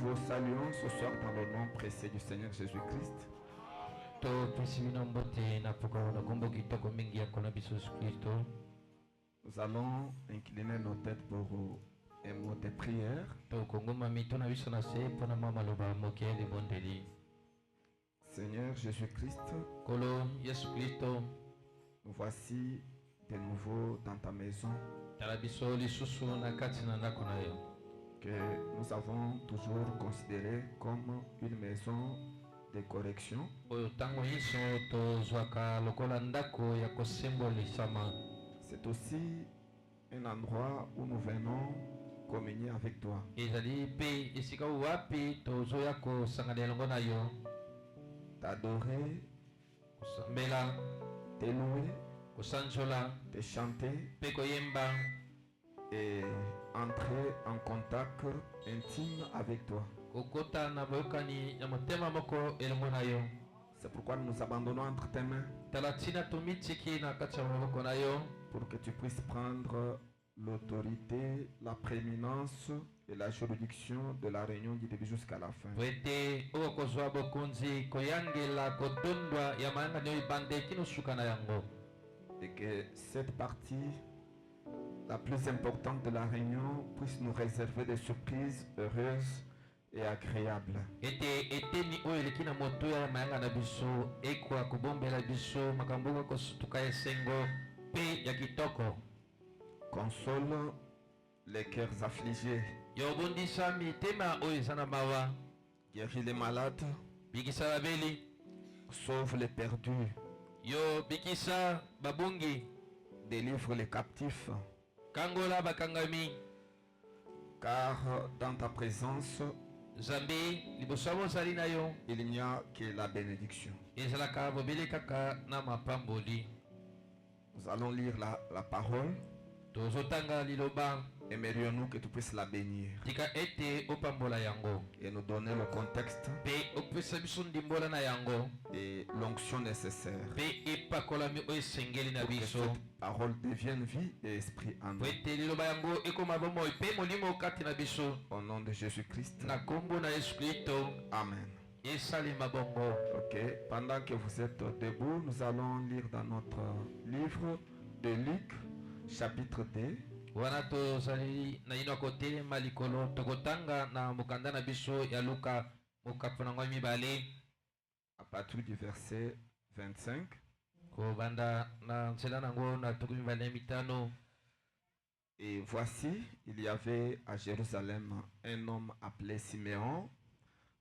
vous saluons ce soir dans le nom précieux du Seigneur Jésus-Christ. Nous allons incliner nos têtes pour un mot de prière. Seigneur Jésus-Christ, nous voici de nouveau dans ta maison que nous avons toujours considérée comme une maison de correction. C'est aussi un endroit où nous venons communier avec toi. T'adorer, te louer, te chanter et entrer en contact intime avec toi. C'est pourquoi nous nous abandonnons entre tes mains pour que tu puisses prendre l'autorité, la prééminence et la juridiction de la réunion du début jusqu'à la fin. Et que cette partie, la plus importante de la réunion, puisse nous réserver des surprises heureuses et agréables. Console les cœurs affligés. Guéris les malades. Sauve les perdus. Délivre les captifs. Car dans ta présence, il n'y a que la bénédiction. Nous allons lire la parole. Aimerions-nous que tu puisses la bénir et nous donner le contexte et l'onction nécessaire pour que cette parole devienne vie et esprit en nous. Au nom de Jésus-Christ. Amen. Ok, pendant que vous êtes debout, nous allons lire dans notre livre de Luc, chapitre 2. À partir du verset 25. Et voici, il y avait à Jérusalem un homme appelé Siméon.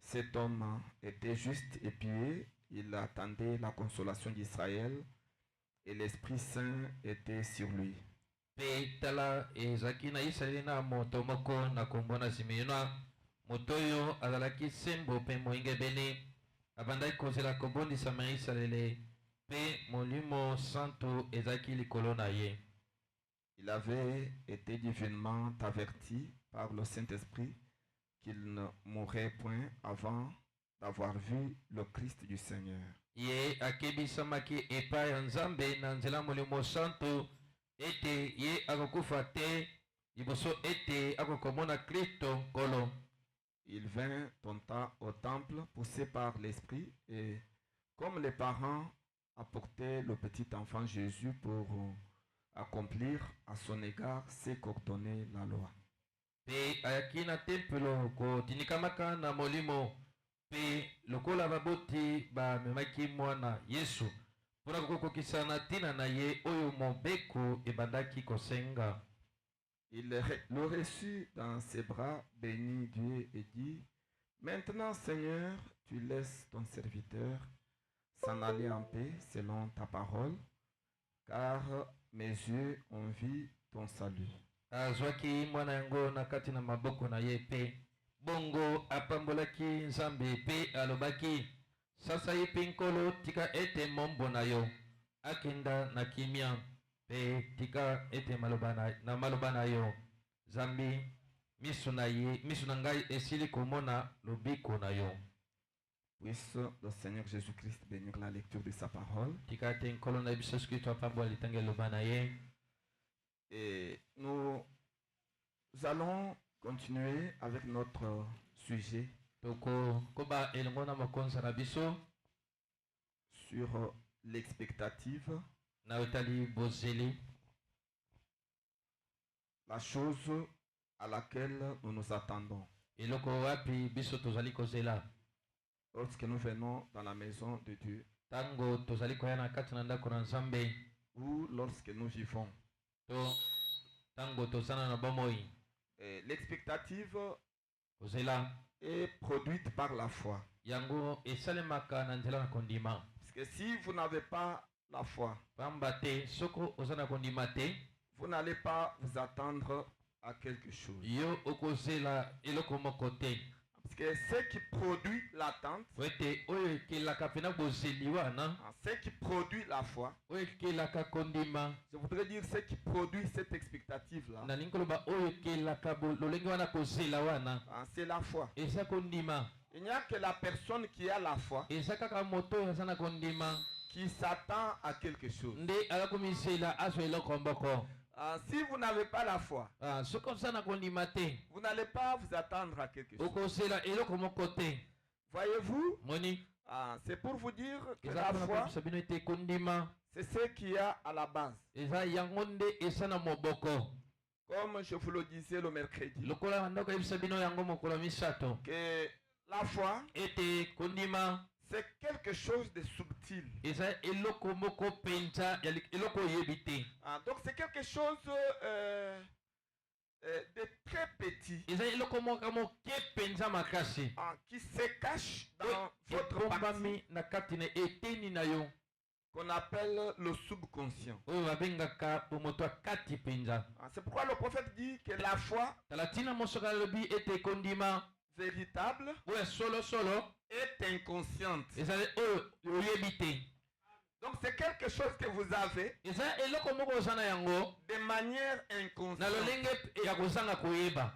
Cet homme était juste et pieux. Il attendait la consolation d'Israël et l'Esprit Saint était sur lui. Il avait été divinement averti par le Saint-Esprit qu'il ne mourrait point avant d'avoir vu le Christ du Seigneur. Il vint au temple poussé par l'Esprit et comme les parents apportaient le petit enfant Jésus pour accomplir à son égard ce qu'ordonnait la loi. Il le reçut dans ses bras, bénit Dieu et dit: Maintenant, Seigneur, tu laisses ton serviteur s'en aller en paix selon ta parole, car mes yeux ont vu ton salut. Bongo apambolaki nzambe pe alobaki sasa yipi nkolo tika ete mombo na yo akenda na kimia pe tika ete maloba na yo zambi misu na ngai esili komona lobiko na yo. Puisse le Seigneur Jésus-Christ bénir la lecture de sa parole. Et nous allons continuer avec notre sujet koba elongo na makonza na biso sur l'expectative, na otali bozeli, la chose à laquelle nous nous attendons eloko wapi biso tozali kozela lorsque nous venons dans la maison de Dieu tango tozali koya na kati na ndako na Nzambe ou lorsque nous vivons. to tango tozana na bomoi. L'expectative kozela est produite par la foi. yango esalemaka na nzela na kondima, Parce que si vous n'avez pas la foi, pamba te soko oza na kondima te vous n'allez pas vous attendre à quelque chose. yo okozela eloko moko te. Parce que ce qui produit l'attente, po ete oyo ekelaka mpena bozeli wana, ce qui produit la foi, oyo ekelaka kondima, je voudrais dire ce qui produit cette expectative-là, nalingi koloba oyo ekelaka lolenge wana kozela wana, c'est la foi. eza kondima. Il n'y a que la personne qui a la foi eza kaka moto oyo aza na kondima qui s'attend à quelque chose. nde akakomisela azwa eloko mboko. Si vous n'avez pas la foi, soki oza na kondima te vous n'allez pas vous attendre à quelque chose. okozela eloko moko te. Voyez-vous, moni c'est pour vous dire que eza la mpona foi, koyebisa bino ete kondima c'est ce qu'il y a à la base. eza yango nde eza na moboko. Comme je vous le disais le mercredi, lokola banda koyebisa bino yango mokolo misato que la foi, ete kondima c'est quelque chose de subtil. eza eloko moko penza ya eloko oyebi te. Donc c'est quelque chose de très petit eza eloko moko moke penza makasi qui se cache dans votre partie ebombami na kati na eteni na yo qu'on appelle le subconscient. oyo babengaka bomoto ya kati penza. C'est pourquoi le prophète dit que la foi tala ntina mosoka alobi ete kondima véritable oyo solosolo est inconsciente. ezali oyo oyebi te. Donc c'est quelque chose que vous avez eza eloko moko oza na yango de manière na inconsciente. lolenge ya kozanga koyeba.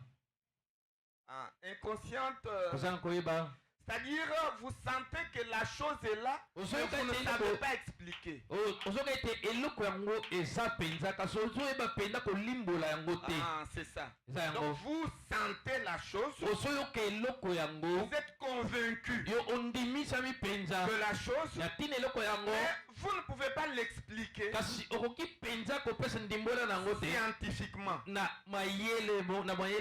Inconsciente, kozanga koyeba c'est-à-dire vous sentez que la chose est là, mais vous ne savez pas expliquer. ozoka ete eloko yango eza penza kasi ozoyeba penza kolimbola yango te. C'est ça. eza yango Donc vous sentez la chose, ozoyoka eloko yango vous êtes convaincu yo ondimisami penza de la chose, ya ntina eloko yango mais vous ne pouvez pas l'expliquer kasi okoki penza kopesa ndimbola nango te scientifiquement. na mayele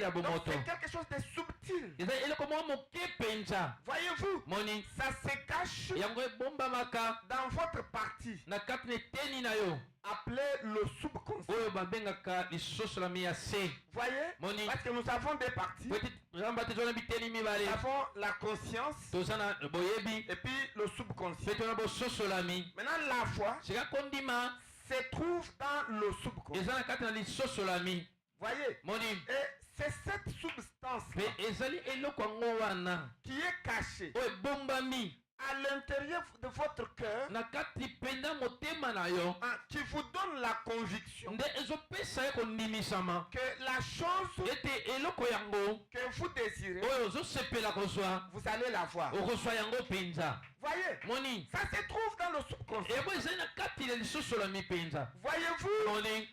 ya Donc bomoto. c'est quelque chose de subtil. eza eloko moko moke penza. Voyez-vous, moni ça se cache yango ebombamaka dans votre partie na kati na eteni na yo appelée le subconscient. oyo babengaka lisosolami ya se. Voyez, moni parce que nous avons des parties. zamba te toza na biteni mibale, Nous avons la conscience toza na boyebi et puis le subconscient. mpe toza na bososolami. Maintenant, la foi sika kondima se trouve dans le subconscient. eza na kati na lisosolami. Voyez, moni et c'est cette substance mpe ezali eloko yango wana qui est cachée oyo ebombami à l'intérieur de votre cœur, na kati penda motema na yo qui vous donne la conviction nde ezopesa ye kondimisama que la chose ete eloko yango que vous désirez, oyo ozosepela kozwa vous allez la voir. okozwa yango penza. Voyez, moni ça se trouve dans le subconscient. yango ezali na kati na lisosolami penza. Voyez-vous, moni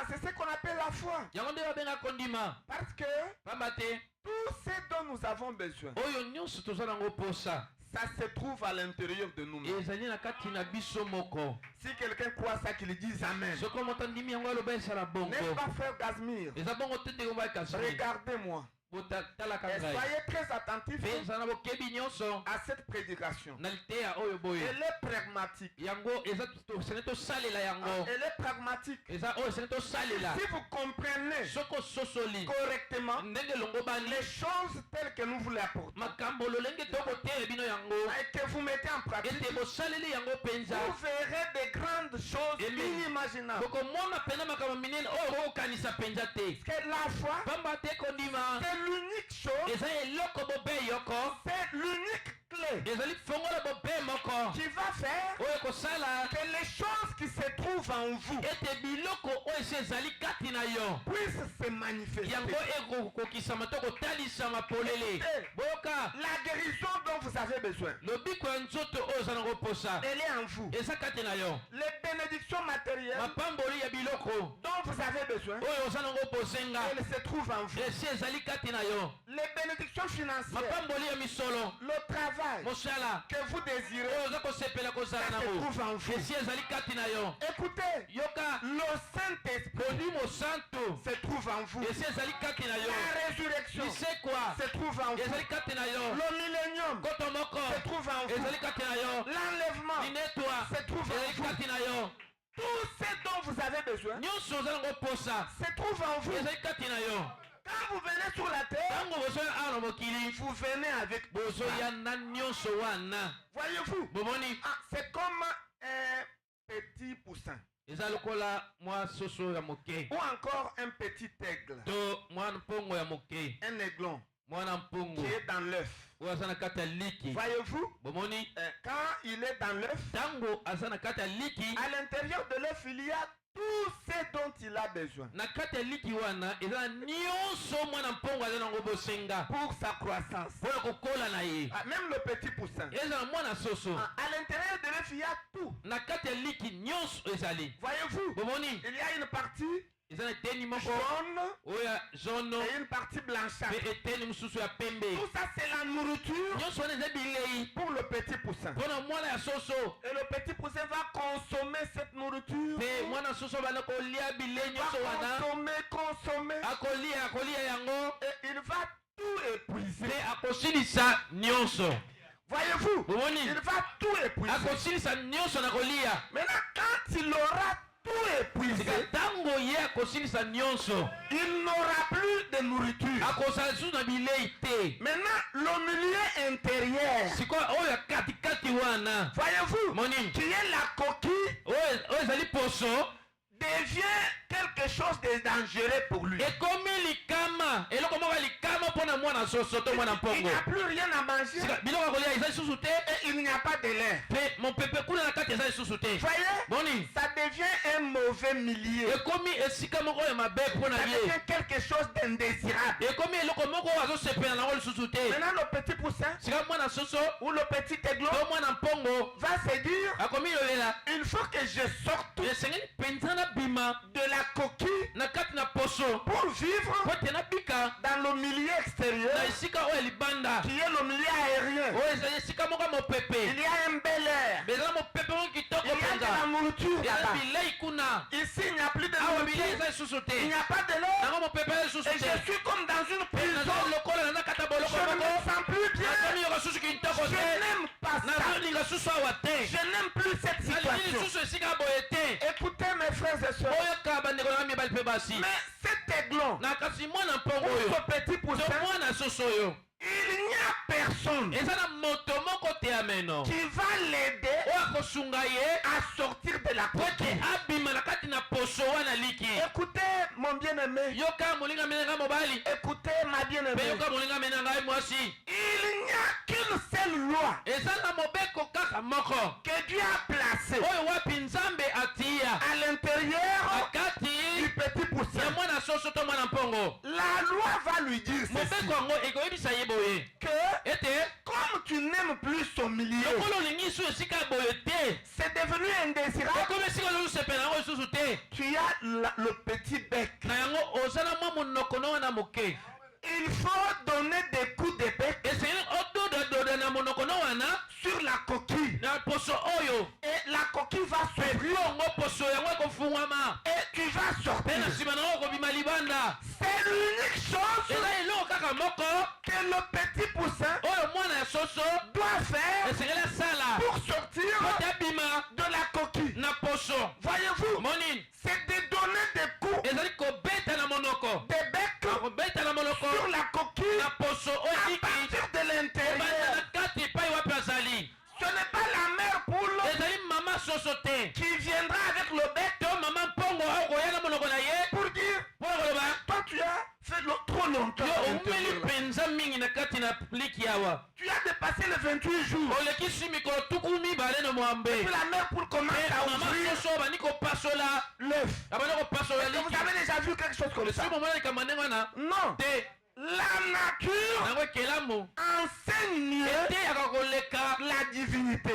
c'est ce qu'on appelle la foi. yango nde babenga kondima Parce que pamba te tout ce dont nous avons besoin, oyo nyonso toza nango posa ça se trouve à l'intérieur de nous-mêmes. ezali na kati na biso moko. Si quelqu'un croit ça, qu'il dise Amen. soki moto andimi yango aloba esala bongo. N'est-ce pas, frère Gazmir? eza bongo te ndenge obayekasi Regardez-moi. botalaka Et ngai soyez très attentifs mpe eza na bokebi nyonso à cette prédication. na liteya oyo boye. Elle est pragmatique. yango eza tosene tosalela yango Elle est pragmatique. eza oyo esene tosalela Si vous comprenez soki ososoli correctement ndenge elongo bani les choses telles que nous vous les apportons makambo lolenge tokotere bino yango et que vous mettez en pratique, ete bosaleli yango mpenza vous verrez de grandes choses Amen. inimaginables. bokomona mpenza makambo minene oyo bokokanisa mpenza te. Parce que la foi, pamba te kondima c'est l'unique chose, eza eloko bobe yoko c'est l'unique clé ezali fongola bobe moko qui va faire oyo kosala que les choses qui se se trouve en vous ete biloko oyo esi ezali kati na yo puisse se manifester. yango ekokokisama to kotalisama polele boyoka La guérison dont vous avez besoin, lobiko ya nzoto oyo oza nango posa elle est en vous. eza kati na yo Les bénédictions matérielles mapamboli ya biloko dont vous avez besoin, oyo oza nango posenga elles se trouvent en vous. esi ezali kati na yo Les bénédictions financières, mapamboli ya misolo le travail mosala que vous désirez, oyo oza kosepela kozala ça se nango trouve en vous. esi ezali kati na yo Écoutez, yoka le Saint-Esprit molimo santo se trouve en vous. esi ezali kati na yo La résurrection lisekwa se trouve en vous. ezali kati na yo Le millénium koto moko se trouve en vous. ezali kati na yo L'enlèvement linetwa se trouve en ezali vous. kati na yo Tout ce dont vous avez besoin nyonso oza nango posa se trouve en vous. ezali kati na yo Quand vous venez sur la terre, ntango bozoya awa na mokili vous venez avec bozoya na nyonso wana Voyez-vous, bomoni c'est comme un petit poussin eza lokola mwa soso ya moke ou encore un petit aigle, to mwana mpongo ya moke un aiglon mwana mpongo qui est dans l'œuf. oyo aza na kati ya liki Voyez-vous, bomoni quand il est dans l'œuf, ntango aza na kati ya liki à l'intérieur de l'œuf, il y a tout ce dont il a besoin na kati ya liki wana eza na nyonso mwana mpongo aza nango bosenga pour sa croissance. mpona kokola na ye Même le petit poussin. eza na mwana soso À l'intérieur de l'œuf, il y a tout. na kati ya liki nyonso ezali Voyez-vous, bomoni il y a une partie eza na eteni moko jaune oyo ya jaune et une partie blanchâtre. mpe eteni mosusu ya pembe Tout ça, c'est la nourriture nyonso wana eza bilei pour le petit poussin. mpona mwana ya soso Et le petit poussin va consommer cette nourriture. mpe mwana soso banda kolia bilei Il nyonso va wana consommer. akolia yango Et il va tout épuiser. mpe akosilisa nyonso Voyez-vous, bomoni il va tout épuiser. akosilisa nyonso na kolia Maintenant, quand il aura tout épuisé, sika ntango ye akosilisa nyonso il n'aura plus de nourriture. akozala lisusu na bilei te Maintenant, le milieu intérieur, sikoyo oyo ya katikati wana voyez-vous, moni qui est la coquille, oyo ezali poso devient quelque chose de dangereux pour lui. ekomi likama eloko moko ya likama mpona mwana soso to mwana Il mpongo n'y a plus rien à manger sika biloko ya kolia eza lisusu te et il n'y a pas de lait. mpe mopepe kuna na kati eza lisusu te Voyez, boni ça devient un mauvais milieu. ekomi esika moko oyo mabe mpona Ça ye devient quelque chose d'indésirable. ekomi eloko moko oyo azosepela nango lisusu te Maintenant, le petit poussin sika mwana soso ou le petit aiglon to mwana mpongo va se dire, akomi yolela il faut que je sorte esengeli mpenza na bima de la coquille na kati na poso pour vivre po ete nabika dans le milieu extérieur na esika oyo ya libanda qui est le milieu aérien. oyo ezali esika moko ya mopepe Il y a un bel air. ezala mopepe moko kitoko Il y a de mpenza la nourriture eza là-bas. bilei kuna Ici, il n'y a plus de awa bilei nourriture. eza lisusu Il te n'y a pas de l'eau. nango mopepe eza lisusu Et te je suis comme dans une prison. naza lokola naza kata boloko Je ne me moko sens plus bien. nakomi yoka susu kitoko Je te n'aime pas ça. nazolinga susu awa te Je n'aime plus cette nalingi situation. lisusu esika boye te Écoutez mes frères et sœurs. oyoka bandeko nanga mibali mpe basi Mais cet aiglon, na kasi mwana mpongo ou oyo ce petit to poussin, mwana soso oyo il n'y a personne eza na moto moko te ya meno qui va l'aider oyo akosunga ye à sortir de la po ete coquille. abima na kati na poso wana liki Écoutez mon bien-aimé. yoka molinga mene ngai mobali Écoutez ma mpe bien-aimée. yoka molinga mene ngai mwasi Il n'y a qu'une seule loi eza na mobeko kaka moko que Dieu a placée oyo wapi nzambe atia à l'intérieur na kati du petit ya poussin. mwana soso to mwana mpongo La loi va lui dire ceci, mobeko yango ekoyebisa ye boye que ete comme tu n'aimes plus son milieu, lokolo olingi su esika boye te c'est devenu indésirable. ekomi esika ozosepela yango lisusu te Tu as le petit bec. na yango oza na mwa monoko no wana moke Il faut donner des coups de bec esengeli ododadoda na monoko no wana sur la coquille. na poso oyo Et la coquille va s'ouvrir bongo poso yango ekofungwama et tu vas mpe sortir. na nsima nango okobima libanda C'est l'unique chose eza eloko kaka moko que le petit poussin oyo mwana ya soso doit faire esengeli asala pour sortir po te abima de la coquille. na poso Voyez-vous, monini c'est de donner des coups ezali kobeta na monoko de bec kobeta na monoko sur la coquille na poso oyo à eliki partir de kobanda l'intérieur. na kati epai wapi azali Ce n'est pas la mère poule ezali mama soso te qui viendra avec le bec to mama mpongo oyo koya na monoko na ye pour dire, mpo na koloba toi tu as fait trop longtemps. yo à omeli l'intérieur là. mpenza mingi na kati na liki awa Tu as des passé les 28 jours. olekisi mikolo tuku mibale na mwambe Et puis la mère poule commence à mama ouvrir soso bani kopasola l'œuf. abani kopasola Est-ce que vous liki avez déjà vu quelque chose comme ça? esi momona likambo ndenge wana Non. te La nature nango ekelamu enseigne mieux eteyaka koleka la divinité.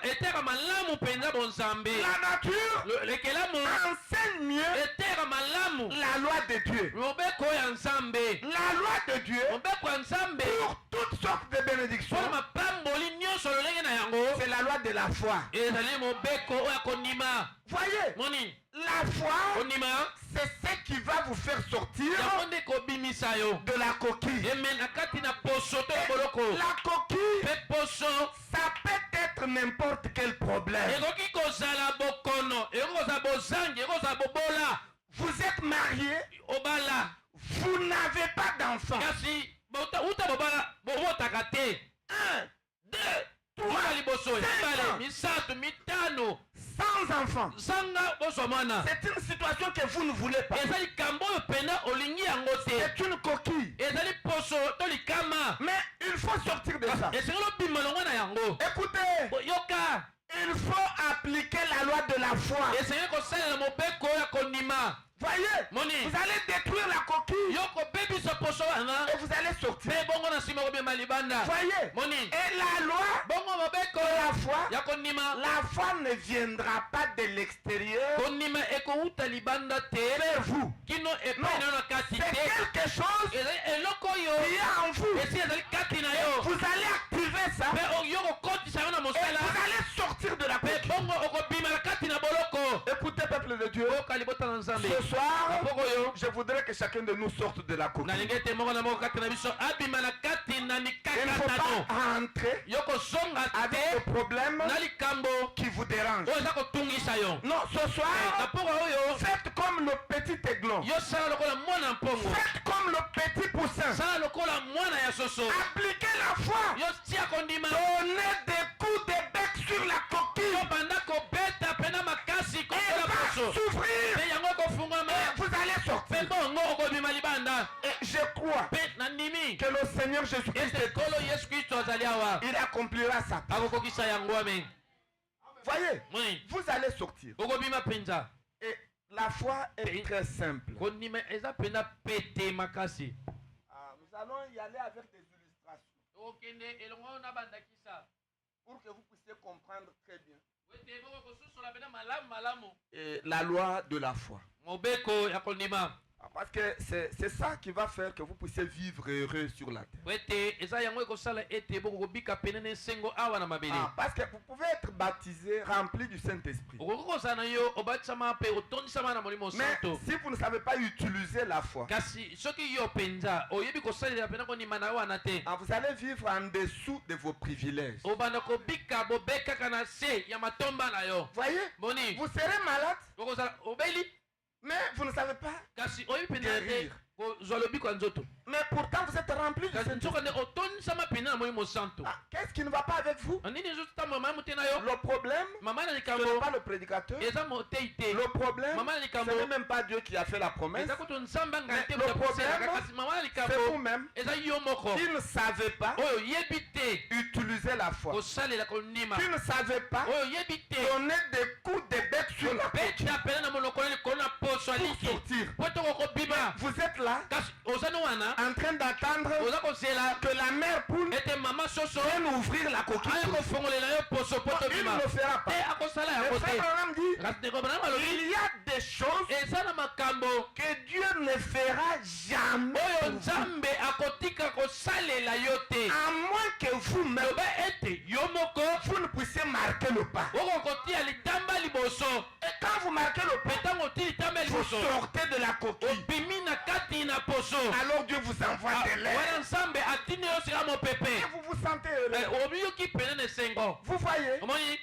eteyaka malamu mpenza bonzambe La nature ekelamu enseigne mieux eteyaka malamu la loi de Dieu. mobeko ya nzambe La loi de Dieu mobeko ya nzambe pour toutes sortes de bénédictions. mpona mapamboli nyonso lolenge na yango C'est la loi de la foi. ezali mobeko oyo ya kondima Voyez, moni la foi, kondima c'est ce qui va vous faire sortir yango nde kobimisa yo de la coquille. eme na kati na poso to ya boloko La coquille, mpe poso ça peut être n'importe quel problème. ekoki kozala bokono ekoki kozala bozangi ekoki kozala bobola Vous êtes marié, obala vous n'avez pas d'enfant. kasi uta bobala bobotaka te 1, 2, uta liboso 5 mibale ans, misato mitano sans enfant. zanga bozwa mwana C'est une situation que vous ne voulez pas. eza likambo oyo pena olingi yango te C'est une coquille. ezali poso to likama Mais il faut sortir de ça. esengeli obima longo na yango Écoutez, yoka il faut appliquer la loi de la foi. esengeli kosalela mobeko ya kondima Voyez, moni vous allez détruire la coquille yo kobebisa poso wana et vous allez sortir. mpe bongo na nsima kobima libanda Voyez, moni et la loi bongo mobeko de la foi, ya kondima la foi ne viendra pas de l'extérieur kondima ekouta libanda te vers vous. kino Non, epai na yo na kati c'est te quelque chose ezali eloko oyo qui est en vous. esi ezali kati na Et yo vous allez activer ça mpe yo kokotisa yo na et mosala vous allez sortir de la mpe coquille. bongo okobima na kati na boloko Écoutez, peuple de Dieu, oyoka libota na nzambe ce soir, maboko oyo je voudrais que chacun de nous sorte de la coquille. nalingi ete moko na moko kati na biso abima na kati na Il ne faut mikakatano pas rentrer yo kozonga avec te le problème na likambo qui vous dérange. oyo eza kotungisa yo Non, ce na soir, mpoka oyo faites comme le petit aiglon. yo sala lokola mwana mpongo Faites comme le petit poussin. sala lokola mwana ya soso Appliquez la foi. yo tia kondima Donnez des coups de bec sur la coquille. yo banda kobeta pena makasi Elle kokola va poso s'ouvrir. mpe yango ekofungwama Et vous allez mpe sortir. bongo okobima libanda Et je crois mpe nandimi que le Seigneur Jésus-Christ, ete nkolo yesu kristo azali awa il accomplira ça. akokokisa yango amen Voyez, oui vous allez sortir. okobima mpenza Et la foi est très simple. kondima eza mpenza pete makasi Nous allons y aller avec des illustrations okende elongo na bandakisa pour que vous puissiez comprendre très bien. ete boko kosusola pena malamu malamu Et la loi de la foi. mobeko ya kondima Parce que c'est ça qui va faire que vous puissiez vivre heureux sur la terre. ete eza yango ekosala ete boko kobika pene na esengo awa na mabele Parce que vous pouvez être baptisé, rempli du Saint-Esprit. okoki kozala na yo obatisama mpe otondisama na molimo Mais santo si vous ne savez pas utiliser la foi, kasi soki yo mpenza oyebi kosalela pena kondima na yo wana te vous allez vivre en dessous de vos privilèges. obanda kobika bobekaka na se ya matomba na yo Voyez, boni vous serez malade, okozala obeli mais vous ne savez pas. kasi oyebi mpenza te Guérir. kozwa lobiko ya nzoto Mais pourtant, vous êtes rempli du kasi Saint-Esprit. nzoka nde otondisama pena na molimo santo Qu'est-ce qui ne va pas avec vous? nini ezotambola malamu te na yo Le problème, mama na ce likambo n'est pas le prédicateur. eza motei te Le problème, mama na ce likambo n'est même pas Dieu qui a fait la promesse. eza kutu nzambe angai te Le moto akoselaka problème, kasi mama na C'est likambo vous-même eza yo moko qui ne savez pas oyo yebi te utiliser la foi. kosalela kondima Qui ne savez pas oyo yebi te donner des coups de bec sur la coquille beta pena na monoko na likolo na poso pour aliki sortir. po tokokobima Vous êtes là kasi oza no wana en train d'attendre oza kozela que la mère poule ete mama soso vienne ouvrir la coquille. aya pour vous. kofongolela yo poso po Non, il tobima ne le fera te pas. akosala Le yango frère te Branham dit kasi ndeko bana malobi il y a des choses eza na makambo que Dieu ne fera jamais oyo pour vous. nzambe akotika kosalela yo te À moins que vous-même loba ete yo moko vous ne puissiez marquer le pas. okokotia litamba liboso Et quand vous marquez le pas, mpe ntango otie litamba vous liboso sortez de la coquille. obimi na kati na poso Alors Dieu vous envoie de l'air. wana nzambe atindi yo sika mopepe Et vous vous sentez heureux. omiyoki pene na esengo Vous voyez, omoni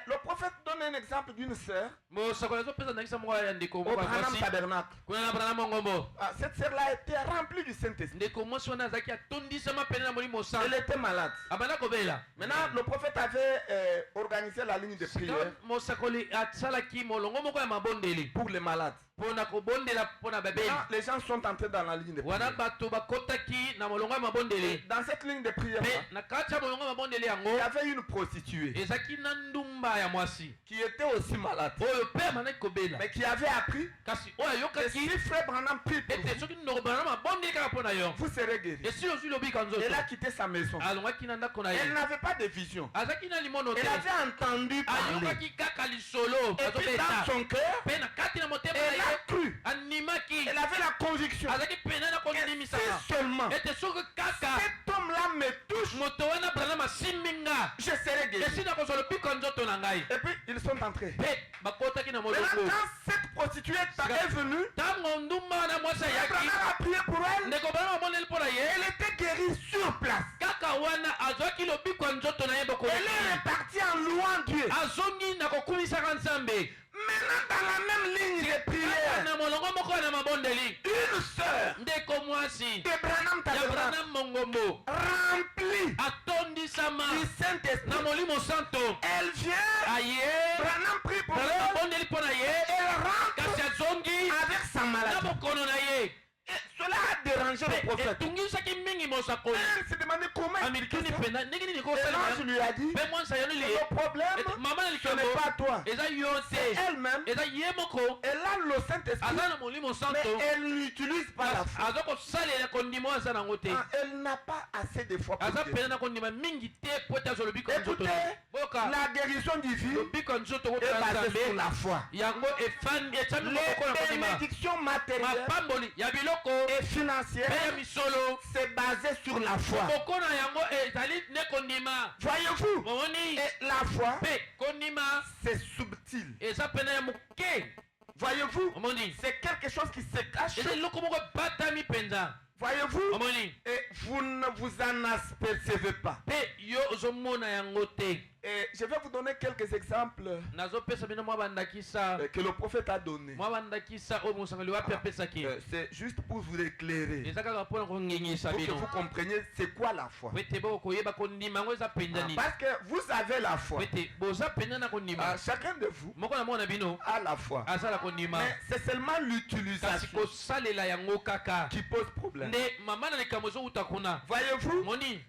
le prophète prophète donne un exemple d'une sœur mosakoli azopesa ndakisa moko ya ndeko au moko ya Branham mwasi Tabernacle. kuna na Branham Mongombo. Cette sœur-là a été remplie du Saint-Esprit. Ndeko mwasi wana azalaki atondisama pene na molimo Elle santo était malade. abanda kobela. Maintenant, le prophète avait organisé la ligne de prière mosakoli asalaki molongo moko ya mabondeli pour les malades. mpona kobondela mpona babeli. Maintenant, les gens sont entrés dans la ligne de wana prière. bato bakotaki na molongo ya mabondeli. Dans cette ligne de prière, Mpe na kati ya molongo ya mabondeli yango il y avait une prostituée ezalaki na ndumba ya mwasi qui était aussi malade, oyo mpe amanaki kobela mais qui avait appris kasi oyo que ayokaki si frère Branham prie pour ete vous, soki ndoko bana mabondeli kaka mpo na yo vous serez guéri. esi ozwi lobika nzoto Elle a quitté sa maison. alongaki na ndako na ye Elle n'avait pas de vision. azalaki na limono te Elle avait entendu parler. ayokaki kaka lisolo Et puis azobeta dans son cœur, mpe na kati na motema na elle a ye cru. animaki Elle avait la conviction. azalaki pene na Et kondimisaka si seulement ete soki kaka cet homme-là me touche, moto wana brana asimbi nga je serai guéri. esi na kozwa lobiko nzoto na ngai Et puis ils sont entrés. mpe bakotaki na Maintenant, molongo quand cette prostituée est venue, ntango ndumba wana mwasi frère ayaki Branham a prié pour elle. ndeko bana mabondeli mpo na ye Elle était guérie sur place. kaka wana azwaki lobiko ya nzoto na ye Elle est bokoleki repartie en louant Dieu. azongi na kokumisaka nzambe Maintenant, dans la même ligne de kaka prière, na molongo moko na mabondeli une sœur ndeko mwasi de Branham ya Tabernacle Branham Mongombo remplie atondisama du Saint-Esprit. na molimo santo Elle vient, aye Branham prie pour Branham elle, mabondeli mpo na ye elle rentre kasi azongi avec sa na maladie. bokono na ye Et cela a dérangé le prophète. etungisaki mingi mosakoli Elle s'est demandé comment il amikini fait ça. mpenza ndenge nini Et kosalema l'ange lui a dit, mpe mwasi ayoni le liye problème, mama na ce likambo n'est pas toi. eza yo C'est te elle-même. eza ye moko Elle a le Saint-Esprit, aza na molimo mais santo elle n'utilise pas la foi. aza kosalela kondima oyo aza nango te Ah, elle n'a pas assez de foi pour aza guérir. pene na kondima mingi te po ete azwa lobiko ya nzoto Écoutez, boyoka la guérison divine lobiko ya nzoto est kokoya basée sur nzambe la foi. yango ecami Les moko na kondima bénédictions matérielles mapamboli ya biloko et mpe financières, ya misolo c'est basé sur la foi. moko na yango ezali ne kondima Voyez-vous, momoni et la foi, mpe kondima c'est subtil. eza pene ya moke Voyez-vous, omoni c'est quelque chose qui se cache. eza eloko moko ebatami mpenza Voyez-vous, omoni et vous ne vous en apercevez pas. mpe yo ozomona yango te Et je vais vous donner quelques exemples nazopesa bino mwa bandakisa que le prophète a donnés. mwa bandakisa oyo mosangoli wapi apesaki C'est juste pour vous éclairer, eza kaka mpona kongengisa pour que bino vous compreniez c'est quoi la foi. po ete bokoyeba kondima yango eza mpenza nini Parce que vous avez la foi. po ete boza mpenza na kondima Chacun de vous moko na mona bino a la foi. azala kondima Mais c'est seulement kasi l'utilisation kosalela yango kaka qui pose problème. nde mama na likambo ezowuta kuna Voyez-vous, moni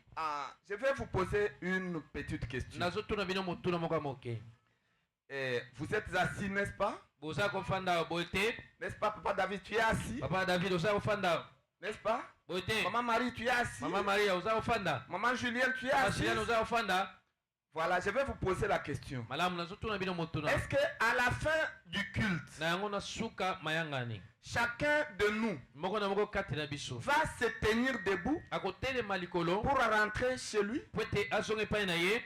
je vais vous poser une petite question. nazotuna bino motuna moko ya moke Vous êtes assis, n'est-ce pas? boza kofanda boye te N'est-ce pas, Papa David, tu es assis? papa david oza kofanda N'est-ce pas? boye te Maman Marie, tu es assis? mama maria oza kofanda Maman Julien, tu es assis? masiliane oza kofanda Voilà, je vais vous poser la question. malamu nazotuna bino motuna Est-ce qu'à la fin du culte, na yango na suka mayangani chacun de nous moko na moko kati na biso va se tenir debout akotelema likolo pour rentrer chez lui? po ete azonga epai na ye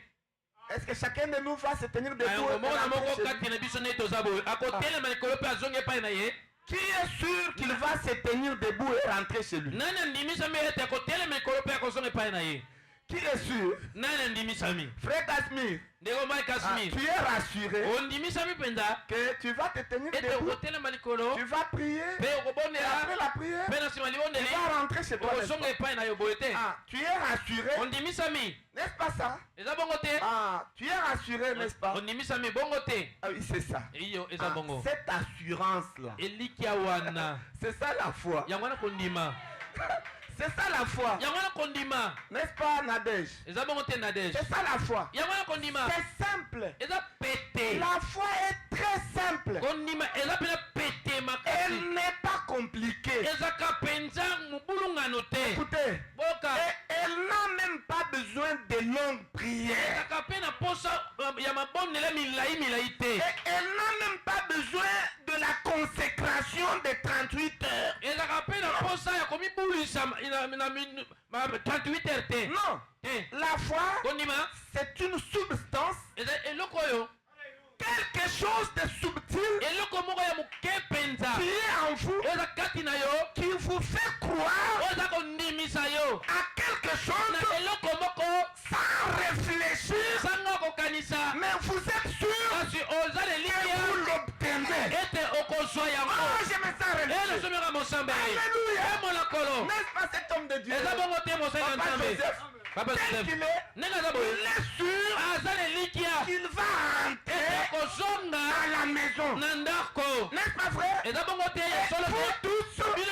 Est-ce que chacun de nous va se tenir na debout yango et moko na rentrer moko chez lui? kati na biso nde toza boye akotelema likolo mpe azonga epai na ye Qui est sûr qu'il va se tenir debout et rentrer chez lui? nani andimisami ete akotelema likolo mpe akozonga epai na ye Qui est sûr? nani andimisami Frère Casimir, ndeko mai kasmi tu es rassuré ondimisami mpenza que tu vas te tenir ete debout, okotelema likolo tu vas prier, mpe et après okobondela la prière, mpe na nsima tu libondeli vas rentrer chez toi. n'est-ce okozonga epai na yo boye te pas? Tu es rassuré, ondimisami n'est-ce pas ça? eza bongo te Tu es rassuré, n'est-ce pas? ondimisami bongo te Ah oui, c'est ça. iyo eza bongo Cette assurance-là, elikia wana c'est ça la foi. yango wana kondima C'est ça la foi. yango wana kondima N'est-ce pas, Nadège? eza bongo te nadege C'est ça la foi. yango wana kondima C'est simple. eza pete La foi est très simple. kondima eza mpena pete makasi Elle n'est pas compliquée. ezaka mpenza mobulungano te Écoutez, boka et elle n'a même pas besoin de longues prières. ezaka mpe na posa ya mabondela milai te Et elle n'a même pas besoin de la consécration de 38 heures. ezaka mpe na posa ya komibulisa na 38 heures te Non. te La foi, kondima c'est une substance, eza eloko oyo quelque chose de subtil eloko moko ya moke mpenza qui est en vous, eza kati na yo qui vous fait croire oyo eza kondimisa yo à quelque chose na eloko moko sans réfléchir. sanga kokanisa Mais vous êtes sûr kasi Alléluia. N'est-ce pas cet homme de Dieu? Papa Joseph, tel qu'il est, il est sûr qu'il va rentrer à la maison. N'est-ce pas vrai? Et vous tous, vous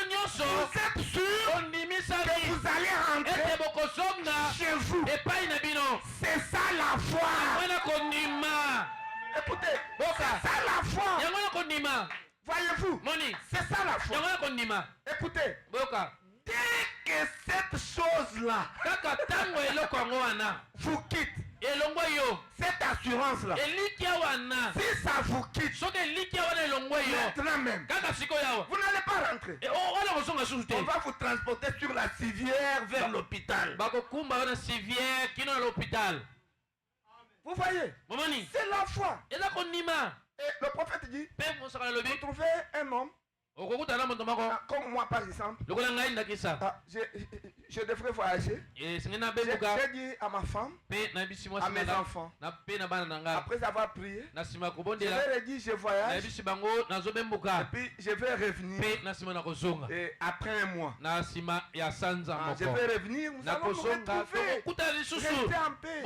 êtes sûrs que vous allez rentrer chez vous. C'est ça la foi. Écoutez, c'est ça la foi. Voyez-vous, c'est ça la foi. Écoutez, dès que cette chose-là vous quitte, cette assurance-là, si ça vous quitte, maintenant même, vous n'allez pas rentrer. On va vous transporter sur la civière vers l'hôpital. Vous voyez, c'est la foi. Et le prophète dit, vous trouvez un homme comme moi par exemple, je devrais voyager. J'ai dit à ma femme, à mes enfants, après avoir prié, je leur ai dit je voyage, et puis je vais revenir. Et après un mois, je vais revenir, nous allons nous retrouver, restez en paix.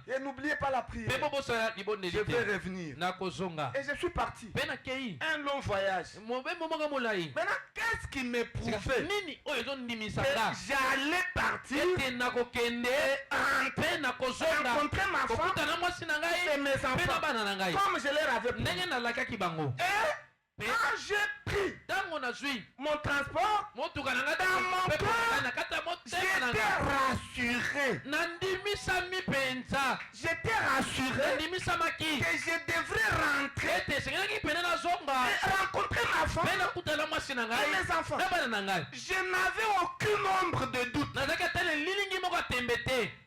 Et n'oubliez pas la prière. Je vais revenir. Et je suis parti. Un long voyage. Maintenant, qu'est-ce qui me prouvait que j'allais partir et rencontrer ma femme et mes enfants comme je leur avais promis. Et quand j'ai pris mon transport dans mon cœur, j'étais rassuré. J'étais rassuré que je devrais rentrer et rencontrer ma femme et mes enfants. Je n'avais aucun nombre de doutes.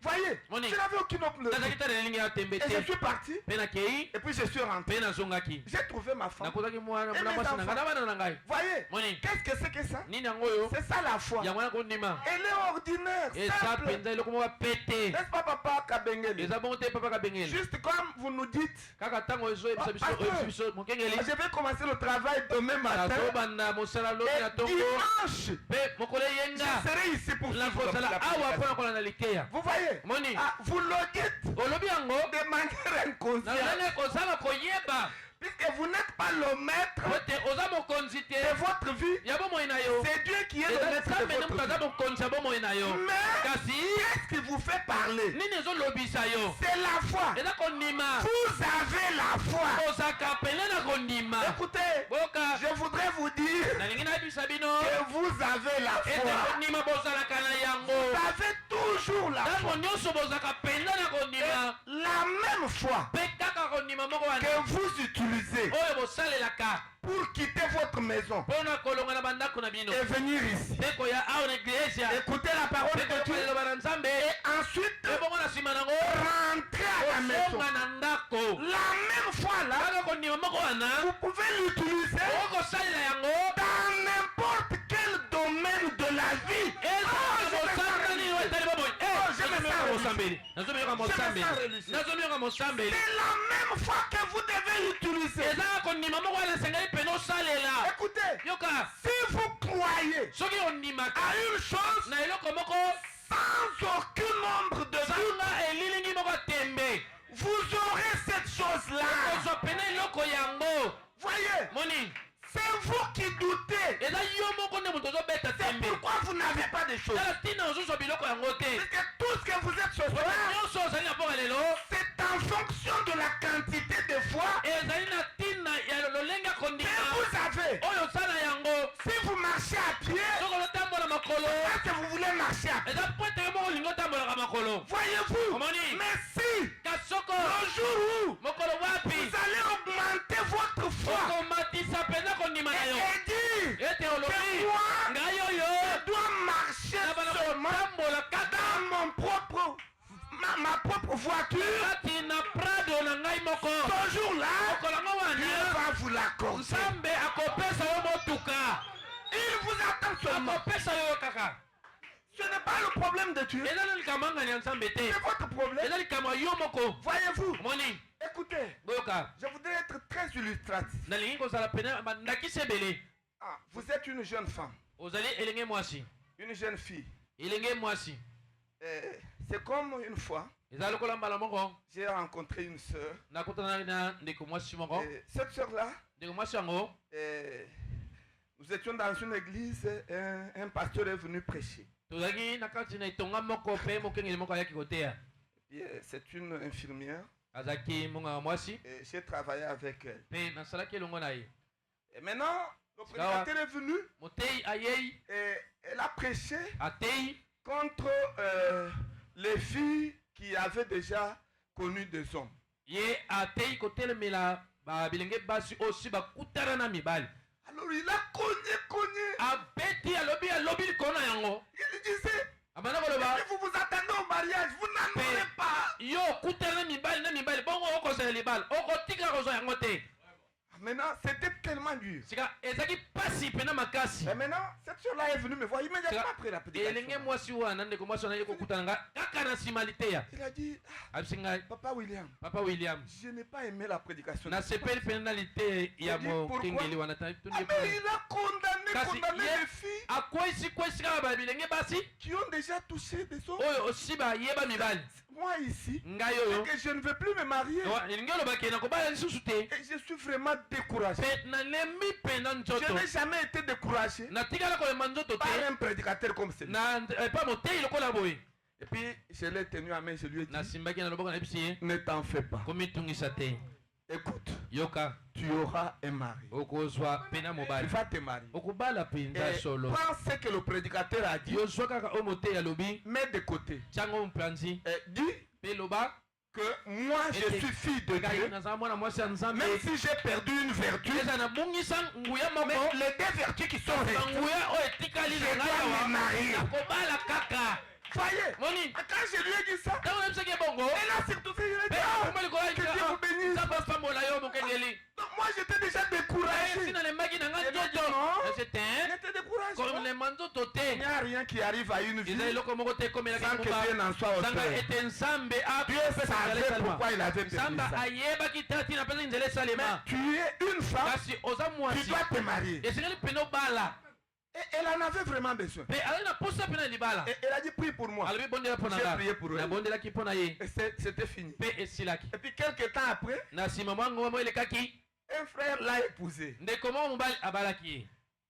Voyez, je n'avais aucun nombre de doutes. Et je suis parti et puis je suis rentré. J'ai trouvé ma femme. Voyez, qu'est-ce que c'est que ça? C'est ça la foi. Elle est ordinaire, simple. N'est-ce pas papa Kabengeli? Juste comme vous nous dites, je vais commencer le travail demain matin. Et dimanche, je serai ici pour suivre. Vous voyez, vous le dites de manière inconsciente. Puisque vous n'êtes pas le maître de votre vie, c'est Dieu qui est le maître de votre vie. Mais qu'est-ce qui vous fait parler? C'est la foi. Vous avez la foi. Écoutez, je voudrais vous dire que vous avez la foi. Vous avez toujours la foi. La même foi que vous utilisez pour quitter votre maison et venir ici. Écoutez la parole de Dieu et ensuite rentrer à la maison. La même foi là, vous pouvez l'utiliser dans n'importe quel domaine de la vie. C'est la même foi que vous devez l'utiliser. Écoutez, si vous croyez à une chose sans aucun nombre de doutes, vous aurez cette chose-là. Voyez, c'est vous qui doutez. C'est pourquoi vous n'avez pas de choses. Parce que tout ce que vous êtes ce soir, c'est en fonction de la quantité de foi que vous avez. Si vous marchez à pied, parce que vous voulez marcher à pied. Voyez-vous, mais si le jour où vous allez augmenter votre foi et dire que moi, je dois marcher seulement dans ma propre voiture, ce jour-là, Dieu va vous l'accorder. Il vous attend seulement. Ce n'est pas le problème de Dieu. C'est votre problème. Voyez-vous, écoutez, je voudrais être très illustratif. Ah, vous êtes une jeune femme, ozali elenge mwasi, une jeune fille. elenge mwasi. C'est comme une fois, Eza lokola mbala moko j'ai rencontré une sœur. nakutana na ndeko mwasi moko. Cette sœur-là, Ndeko mwasi yango nous étions dans une église, un pasteur est venu prêcher. tozalaki na kati na etonga moko mpe mokengeli moko ayaki koteya. C'est une infirmière. Azalaki monganga mwasi Et j'ai travaillé avec elle. mpe nasalaki elongo na ye. Et maintenant, le prédicateur est venu Motei ayei et elle a prêché atei contre les filles qui avaient déjà connu des hommes. ye atei kotelemela bilenge basi osi bakutana na mibali. Alors il a cogné. Abeti alobi likolo na yango. Il disait, abanda koloba si vous vous attendez au mariage, vous n'en aurez pas. yo kutana na mibali bongo okozala libala okotika kozwa yango te. Maintenant, c'était tellement dur. Sika ezaki pasi pena makasi. Et maintenant, cette soeur-là est venue me voir immédiatement après la elenge prédication. mwasi wana ndeko mwasi wana ye kokutana nga kaka na nsima liteya. Il a dit, abisi ngai Papa William, papa William je n'ai pas aimé la prédication. nasepeli pene na lite ya mokengeli wana Ah, mais il a condamné les filles akwesi kaka babilenge basi qui ont déjà touché des hommes. oyo osi bayeba mibali. Moi ici, ngai oyo que je ne veux plus me marier. elingi olobaki nakobala lisusu te Et je suis vraiment découragé. mpe nalembi mpenza Je nzoto n'ai jamais été découragé natikala kolemba nzoto par te un prédicateur comme celui-là. na epa motei lokola boye. Et puis, je l'ai tenu à main, je lui ai dit, nasimbaki na loboko na yebisi ye ne t'en fais pas. komitungisa te. Écoute, yoka tu auras un mari. okozwa pena Tu mobali vas te marier. okobala mpenza Et solo. prends ce que le prédicateur a dit, yozwa kaka oyo motei alobi mets de côté. tiango mopanzi Et dis mpe loba que moi, je suis fille de ngai Dieu. nazala mwana mwasi ya nzambe Même si j'ai perdu une vertu, eza nabungisa nguya mais moko les deux vertus qui sont restées, banguya oyo etikali je na ngai dois me awa marier. nakobala kaka. Voyez, moni et quand je lui ai dit ça, ntango nayebisaki bongo elle a surtout fait, il a mpe dit, ah, akoma likolo que Dieu vous bénisse. nzambe apambola yo mokengeli. Donc moi, j'étais déjà esi découragé. nalembaki na ngai Je lui ai dit nzoto non. ete J'étais découragé. kolemba nzoto Il te n'y a rien qui arrive à une vie eza eloko moko te ekomelaki sans que Dieu n'en soit zanga auteur. ete nzambe Dieu savait pourquoi il avait permis nzambe ça. ayebaki te ati napesa nzela esalema. Tu es une femme, kasi oza tu mwasi dois te marier. esengeli mpene obala Et elle en avait vraiment besoin. mpe azali na posa mpe na libala. Et elle a dit, prie pour moi. alobi bondela mpo na J'ai nga prié pour elle. nabondelaki mpo na ye Et c'était fini. mpe esilaki. Et puis quelques temps après, na nsima mwa ngoma mo elekaki un frère l'a épousé. ndeko moko mobali abalaki ye.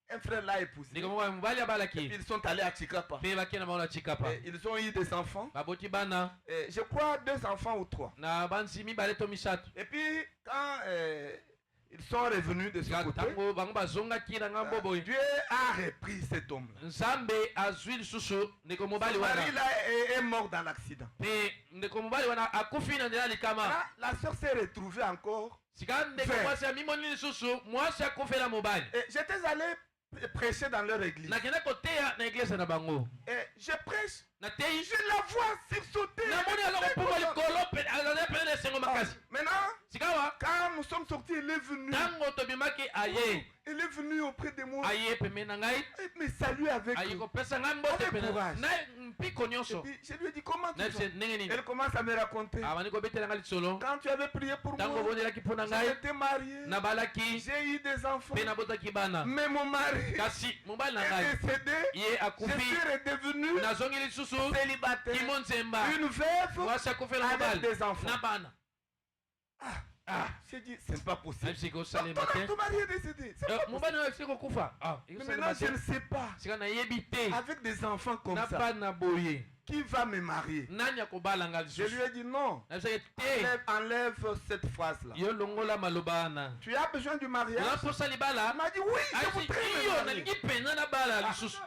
Un frère l'a épousé. ndeko moko mobali abalaki Et ye puis ils sont allés à Chikapa. mpe bakei na bango na chikapa. Et ils ont eu des enfants. baboti bana Et je crois 2 enfants ou 3. na bansi mibale to misato. Et puis quand ils sont revenus de ce côté, ntango bango bazongaki na ngambo boye Dieu a repris cet homme-là. nzambe azwi lisusu ndeko Son mobali mari wana là est mort dans l'accident. mpe ndeko mobali wana akufi na nzela likama. Là, la sœur s'est retrouvée encore. sika ndeko Frère. mwasi amimoni lisusu mwasi akufela mobali. Et j'étais allé prêcher dans leur église. nakenda koteya na eglise na bango Et je prêche, natei je la vois sursauter. namoni aza kopuma likolo azali pene na esengo Ah, makasi. maintenant, sikawa quand nous sommes sortis, elle est venue. ntango tobimaki aye Elle est venue auprès de moi. aye pembeni na ngai Elle me salue avec aye eux. kopesa ngai mbote Avec pene courage. na mpiko Et nyonso. puis, je lui ai dit, comment tu nayebisa vas? ndenge nini Elle commence à me raconter. abandi kobetela ngai lisolo Quand tu avais prié pour ntango moi, obondelaki mpo na ngai j'étais marié. nabalaki J'ai eu des enfants. mpe nabotaki bana Mais mon mari kasi mobali na est ngai décédé. ye Je akufi suis redevenu nazongi lisusu célibataire. kimo nzemba Une veuve mwasi akufela avec mobali des enfants. na bana. J'ai dit, c'est pas possible. nayebisiki osalema te Ton mari est décédé. C'est pas possible. mobali na esiki kokufa Mais maintenant, je ne sais pas. sika nayebi te Avec des enfants comme na ça, bana boye qui va me marier? nani akobala ngai Je lui lisusu. ai dit non. nayebisaki te Enlève cette phrase-là. yo longola maloba wana Tu as besoin du oza mariage? mposa libala. Il m'a dit oui, je ayebisi voudrais me iyo marier. nalingi mpenza nabala lisusu.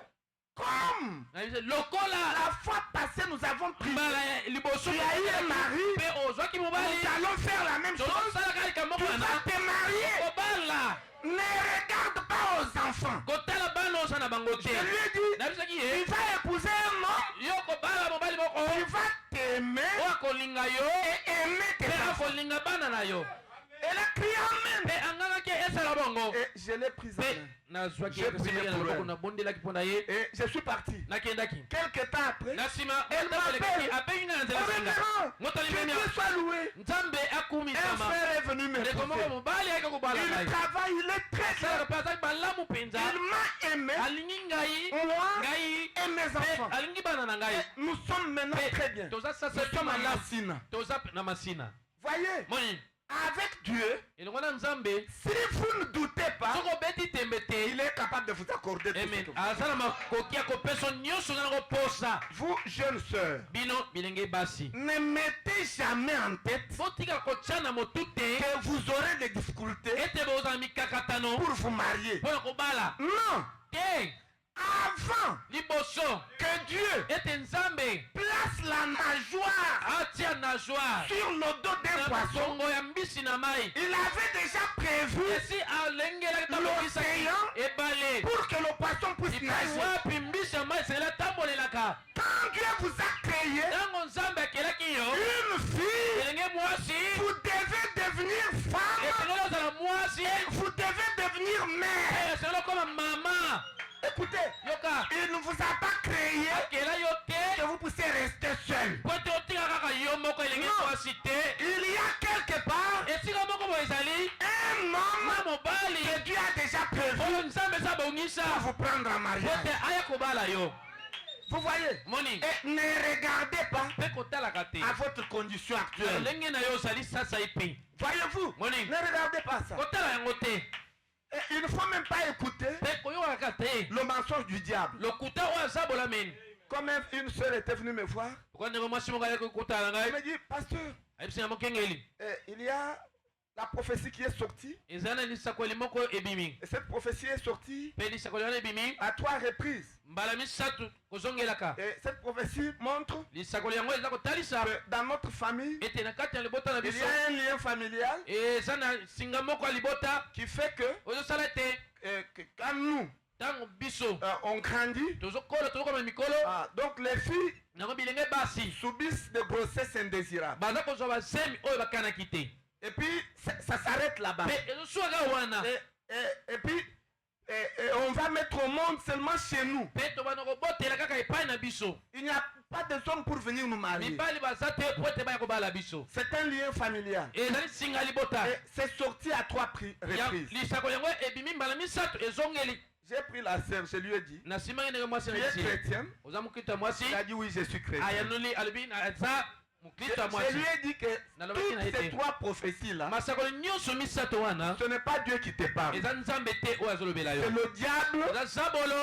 Comme nayebisi lokola la fois passée, nous avons prié. mbala ya liboso Tu as eu un mari. mpe ozwaki mobali Nous allons faire la même chose. tozosalaka likambo Tu wana vas te marier. kobala Ne regarde pas aux enfants. kotala bana oza na bango te. Je lui ai dit, nayebisaki tu ye vas épouser un homme. yo kobala mobali Tu moko vas t'aimer oyo akolinga yo et aimer tes mpe enfants. akolinga bana na yo Elle a crié Amen. mpe angangaki esala bongo. Et je l'ai prise en main. J'ai prié pour elle. Et je suis parti. Quelques temps après, elle m'appelle. Que Dieu soit loué. Un frère est venu me trouver. Il travaille, il est très bien. Il m'a aimé, moi et mes enfants. Et nous sommes maintenant très bien. Nous sommes à Massina. Voyez, avec Dieu, si vous ne doutez pas, il est capable de vous accorder tout ce que vous, jeunes sœurs, ne mettez jamais en tête que vous aurez des difficultés pour vous marier. Non. Avant que Dieu place la nageoire sur le dos d'un poisson, il avait déjà prévu l'océan pour que le poisson puisse nager. Quand Dieu vous a créé une fille, vous devez devenir femme et vous devez devenir mère. Écoutez, il ne vous a pas créé que vous puissiez rester seul. Non, il y a quelque part un homme que Dieu a déjà prévu pour vous prendre en mariage. Vous voyez? Et ne regardez pas à votre condition actuelle. Voyez-vous? Ne regardez pas ça. Et il ne faut même pas écouter le mensonge du diable. Comme une soeur était venue me voir, elle m'a dit, pasteur, il y a la prophétie qui est sortie. Et cette prophétie est sortie à 3 reprises. Et cette prophétie montre que dans notre famille, il y a un lien familial qui fait que quand nous on grandit, donc les filles subissent des grossesses indésirables. Et puis ça s'arrête là-bas. Et puis on va mettre au monde seulement chez nous. Il n'y a pas de hommes pour venir nous marier. C'est un lien familial. Et c'est sorti à 3 reprises. J'ai pris la sœur, je lui ai dit, tu es chrétienne? Il a dit oui, je suis chrétien. Je lui ai dit que toutes ces 3 prophéties-là, ce n'est pas Dieu qui te parle. C'est le diable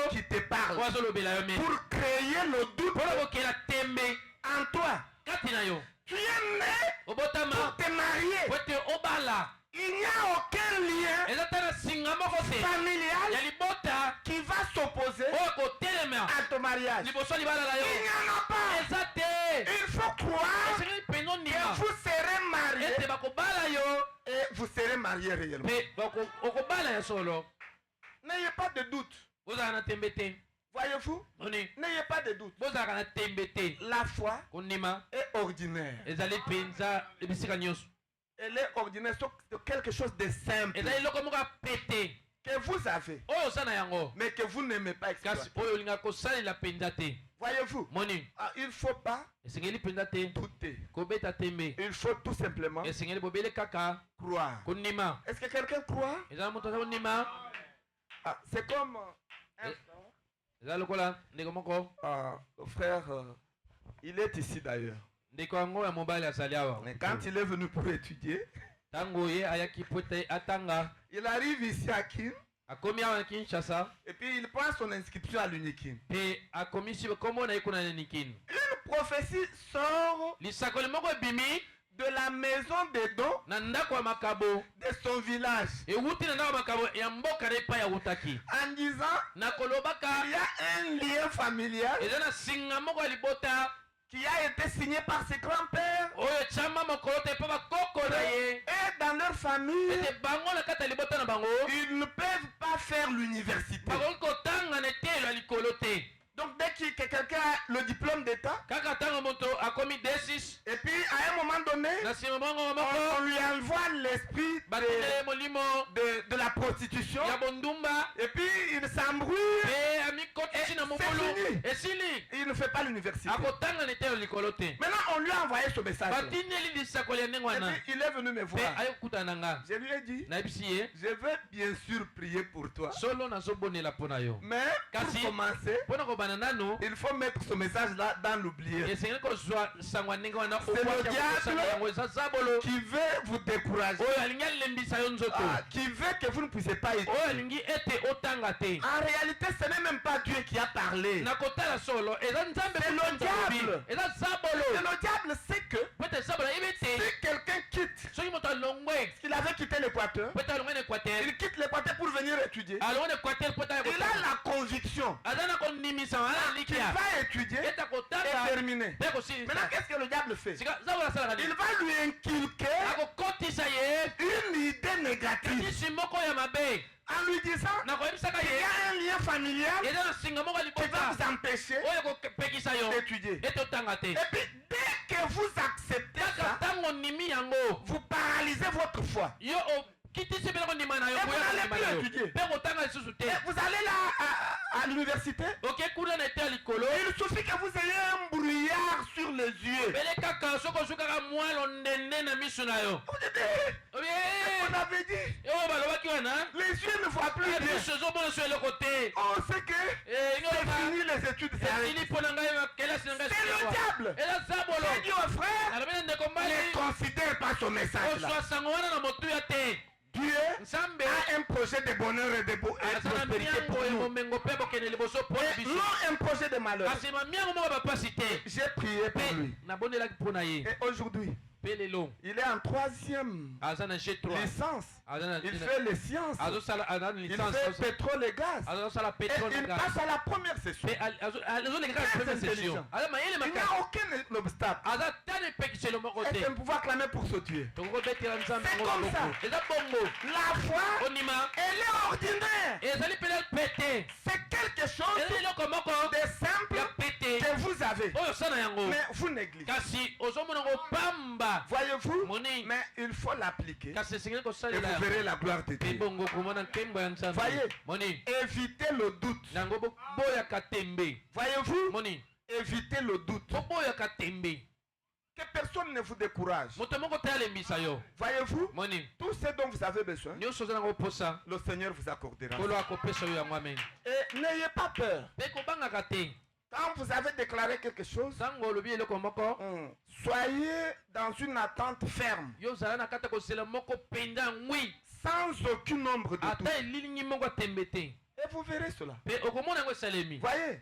qui te parle pour créer le doute en toi. Tu es né pour te marier. Il n'y a aucun lien familial qui va s'opposer à ton mariage. Il n'y en a pas. Il faut croire que vous serez mariés et vous serez mariés réellement. N'ayez pas de doute. Voyez-vous? N'ayez pas de doute. La foi est ordinaire. Elle est ordinaire, c'est quelque chose de simple que vous avez, mais que vous n'aimez pas exploiter. Voyez-vous, il ne faut pas douter. Il faut tout simplement croire. Est-ce que quelqu'un croit? C'est comme un frère, il est ici d'ailleurs. Mais quand il est venu pour étudier, il arrive ici à Kin. Et puis il prend son inscription à l'Unikin. Une prophétie sort de la maison des dons de son village en disant il y a un lien familial qui a été signé par ses grands-pères et dans leur famille ils ne peuvent pas faire l'université. Donc dès que quelqu'un a le diplôme d'état, et puis à un moment donné On lui envoie l'esprit de la prostitution. Et puis il s'embrouille. C'est fini. Il ne fait pas l'université. Maintenant, on lui a envoyé ce message. Et puis il est venu me voir. Je lui ai dit, je veux bien sûr prier pour toi. Mais pour commencer, il faut mettre ce message-là dans l'oublié. C'est le diable qui veut vous décourager. Qui veut que vous ne puissiez pas aider. En réalité, ce n'est même pas Dieu qui a parlé. C'est le diable. Et le diable sait que si quelqu'un quitte, qu'il avait quitté l'Équateur, il quitte l'Équateur pour venir étudier. Il a la conviction qu'il va étudier et terminer. Maintenant, qu'est-ce que le diable fait? Il va lui inculquer une idée négative. En lui disant qu'il y a un lien familial qui va vous empêcher d'étudier. Et puis dès que vous acceptez ça, vous paralysez votre foi. Et vous n'allez plus étudier. Vous allez là à l'université. Il suffit que vous ayez un brouillard sur les yeux. On avait dit, les yeux ne voient plus bien. On sait que c'est fini les études. C'est le diable. J'ai dit aux frères, ne considère pas ce message-là. Dieu a un projet de bonheur et de prospérité pour nous. Et non un projet de malheur. J'ai prié pour lui. Et aujourd'hui, il est en 3e licence. Il fait les sciences. Il fait pétrole et gaz. Et il passe à la première session. Très intelligent. Il n'y a aucun obstacle. Et je ne pouvais clamer pour ce Dieu. C'est comme ça. La foi, elle est ordinaire. C'est quelque chose de simple que vous avez. Mais vous négligez. Voyez-vous, mais il faut l'appliquer. Et vous verrez la gloire de Dieu. Voyez, évitez le doute. Voyez-vous, évitez le doute. Que personne ne vous décourage. Voyez-vous, tout ce dont vous avez besoin, le Seigneur vous accordera. Et n'ayez pas peur. Quand vous avez déclaré quelque chose, soyez dans une attente ferme. Sans aucun nombre de doute. Et vous verrez cela. Voyez,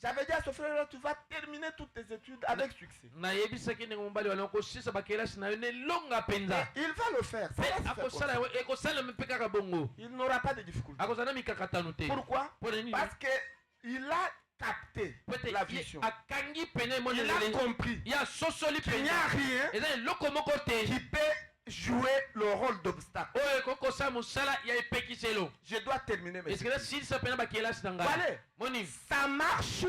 j'avais dit à ce frère-là, tu vas terminer toutes tes études avec succès. Et il va le faire. Il n'aura pas de difficulté. Pourquoi? Parce qu'il a capté la vision. Il a compris qu'il n'y a rien qui peut jouer le rôle d'obstacle. Je dois terminer mes études. Voilà. Ça marche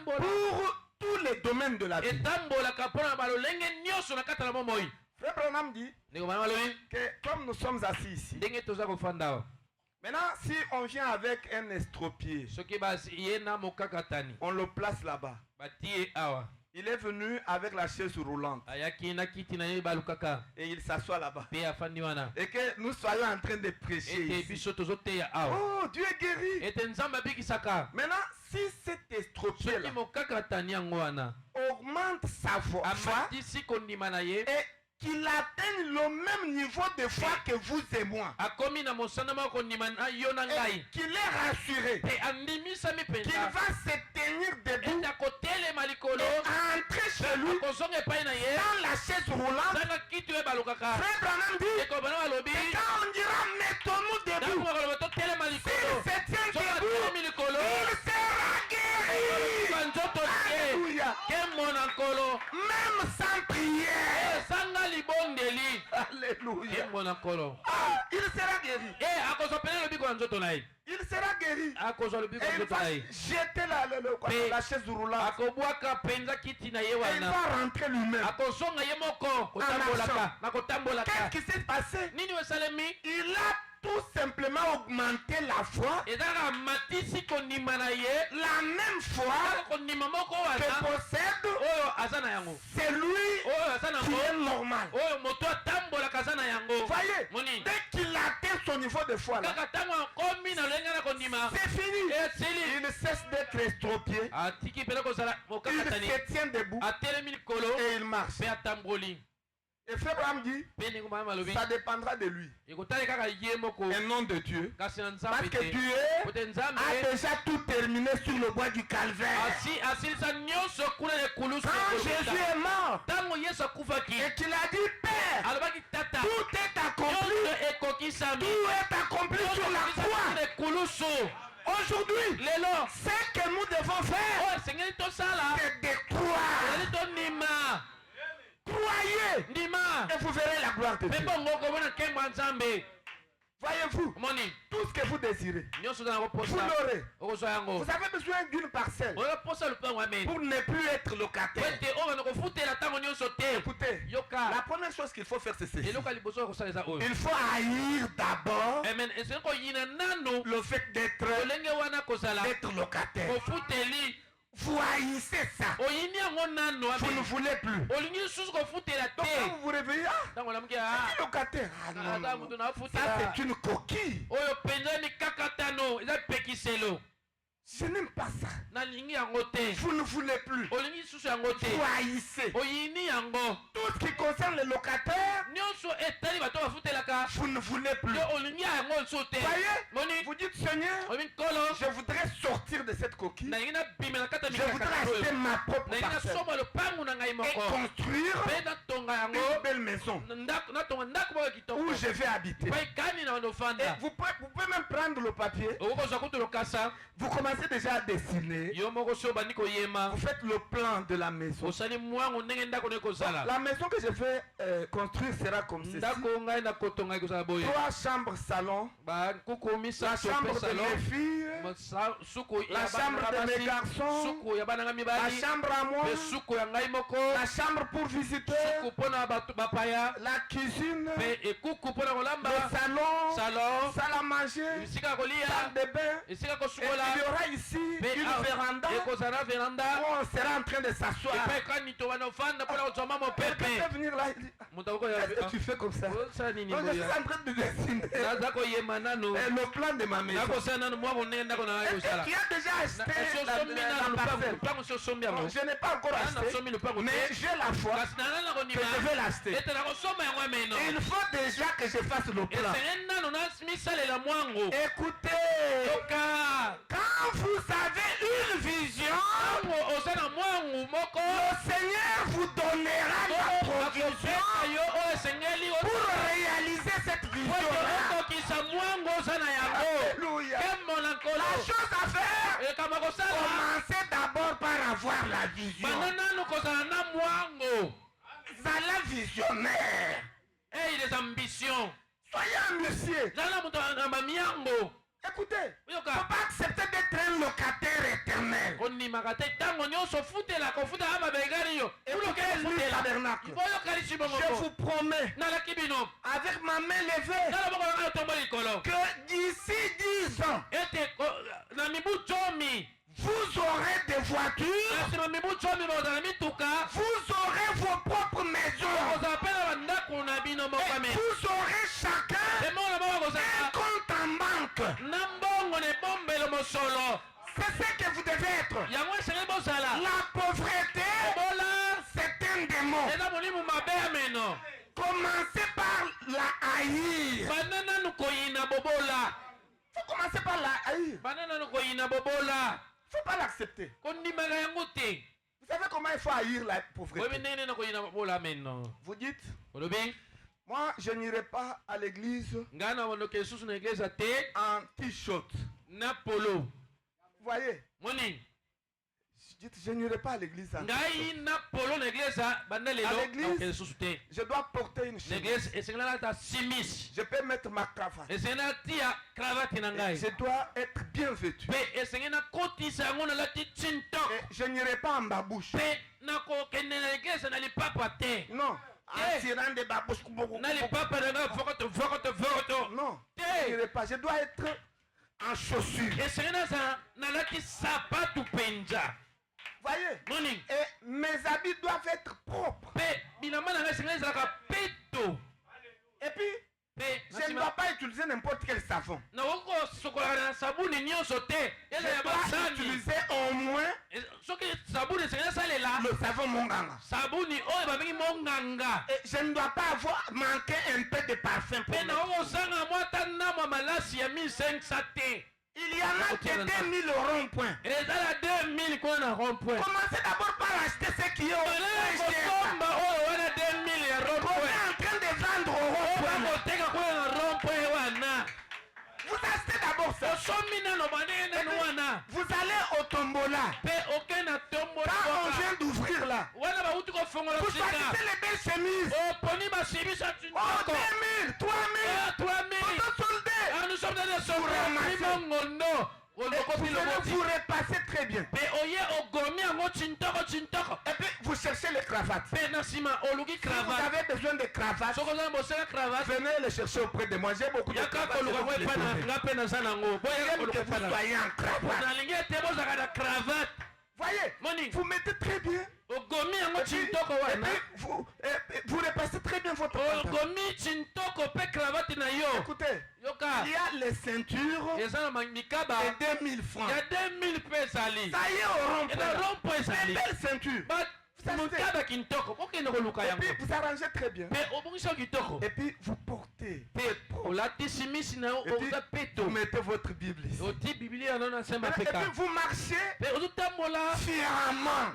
pour tous les domaines de la vie. Frère Branham dit que comme nous sommes assis ici, maintenant si on vient avec un estropié, on le place là-bas. Il est venu avec la chaise roulante. Et il s'assoit là-bas. Et que nous soyons en train de prêcher ici. Oh, Dieu est guéri. Maintenant, si cet estropié-là augmente sa foi et qu'il atteigne le même niveau de foi que vous et moi, et qu'il est rassuré, qu'il va se tenir debout et entrer chez lui dans la chaise roulante. Frère Branham dit que quand on dira mettons-nous debout, s'il se tient debout, il sera guéri. Alléluia. Même sans prière. Alléluia. Il sera guéri. Il sera guéri. Et il va jeter la chaise roulante. Et il va rentrer lui-même. Qu'est-ce qui s'est passé? Il a tout simplement augmenté la foi. La même foi que possède celui qui est normal. Voyez, dès qu'il atteint son niveau de foi là, c'est fini. Il cesse d'être estropié. Il se tient debout et il marche. Et Frère Abraham dit, ça dépendra de lui et non de Dieu. Parce que Dieu a déjà tout terminé sur le bois du calvaire. Quand Jésus est mort et qu'il a dit, Père, tout est accompli. Tout est accompli sur la croix. Aujourd'hui, ce que nous devons faire, c'est de croire. Croyez et vous verrez la gloire de Dieu. Voyez-vous, tout ce que vous désirez, vous l'aurez. Vous avez besoin d'une parcelle pour ne plus être locataire. Écoutez, la première chose qu'il faut faire, c'est ceci. Il faut haïr d'abord le fait d'être locataire. Vous haïssez ça. Vous ne voulez plus. Donc quand vous vous réveillez, locataire. Ah non. Ça c'est une coquille. Je n'aime pas ça. Vous ne voulez plus. Vous haïssez. Tout ce qui concerne les locataires, vous ne voulez plus. Voyez, vous dites, Seigneur, je voudrais sortir de cette coquille. Je voudrais acheter ma propre parcelle et construire une belle maison où je vais habiter. Et vous pouvez même prendre le papier. Vous commencez déjà à dessiner. Vous faites le plan de la maison. La maison que je vais construire sera comme ceci. 3 chambres salon, la chambre de mes filles, la chambre de mes garçons, la chambre à moi, la chambre pour visiteurs, la cuisine, le salon, salle à manger, salle de bain. Et il y aura ici une véranda où on sera en train de s'asseoir. Quelqu'un peut venir là et dire, est-ce que tu fais comme ça? Donc je suis en train de dessiner le plan de ma maison. Qui a déjà acheté la parcelle? Je n'ai pas encore acheté, mais j'ai la foi que je vais l'acheter. Il faut déjà que je fasse le plan. Écoutez, quand vous avez une vision, le Seigneur vous donnera la provision pour réaliser cette vision. Alléluia. La chose à faire, commencez d'abord par avoir la vision. Zala visionnaire. Et les ambitions. Soyez ambitieux. Écoutez, il ne faut pas accepter d'être un locataire éternel. Écoutez, tabernacle. Je vous promets, avec ma main levée, que d'ici 10 ans, vous aurez des voitures, vous aurez vos propres maisons, et vous aurez chacun un compte en banque. C'est ce que vous devez être. La pauvreté, c'est un démon. Commencez par la haïr. Faut commencer par la haïr. Faut pas l'accepter. Vous savez comment il faut haïr la pauvreté? Vous dites, moi je n'irai pas à l'église en t-shirt. Vous voyez, Dites, je n'irai pas à l'église. À l'église, je je dois porter une chemise. Je peux mettre ma cravate. Et je dois être bien vêtu. Et je n'irai pas en babouche. Non. En tirant des babouches. Non. Je n'irai pas. Je dois être en chaussures. Voyez? Et mes habits doivent être propres. Et puis, je ne dois pas utiliser n'importe quel savon. Je dois utiliser au moins le savon Monganga. Et je ne dois pas avoir manqué un peu de parfum. Il y en a qui est 2000 au rond-point. Commencez d'abord par acheter ce qui est au rond-point. On est en train de vendre au rond-point. Vous achetez d'abord ça. Vous allez au tombola. Quand on vient d'ouvrir là, vous choisissez les belles chemises. Oh, 2000, 3000. Nous sommes dans les vous repassez très bien. Et puis vous cherchez les cravates. Si vous avez besoin de cravates, venez les chercher auprès de moi. J'ai beaucoup de cravates. J'aime que vous soyez en cravate. Voyez, vous mettez très bien. Et puis, vous repassez très bien votre pantalon. Écoutez, il y a les ceintures et 2000 francs. Ça y est au rond-point. Les belles ceintures. Et puis vous arrangez très bien. Et puis vous portez. Et puis vous mettez votre Bible ici. Et puis vous marchez fièrement.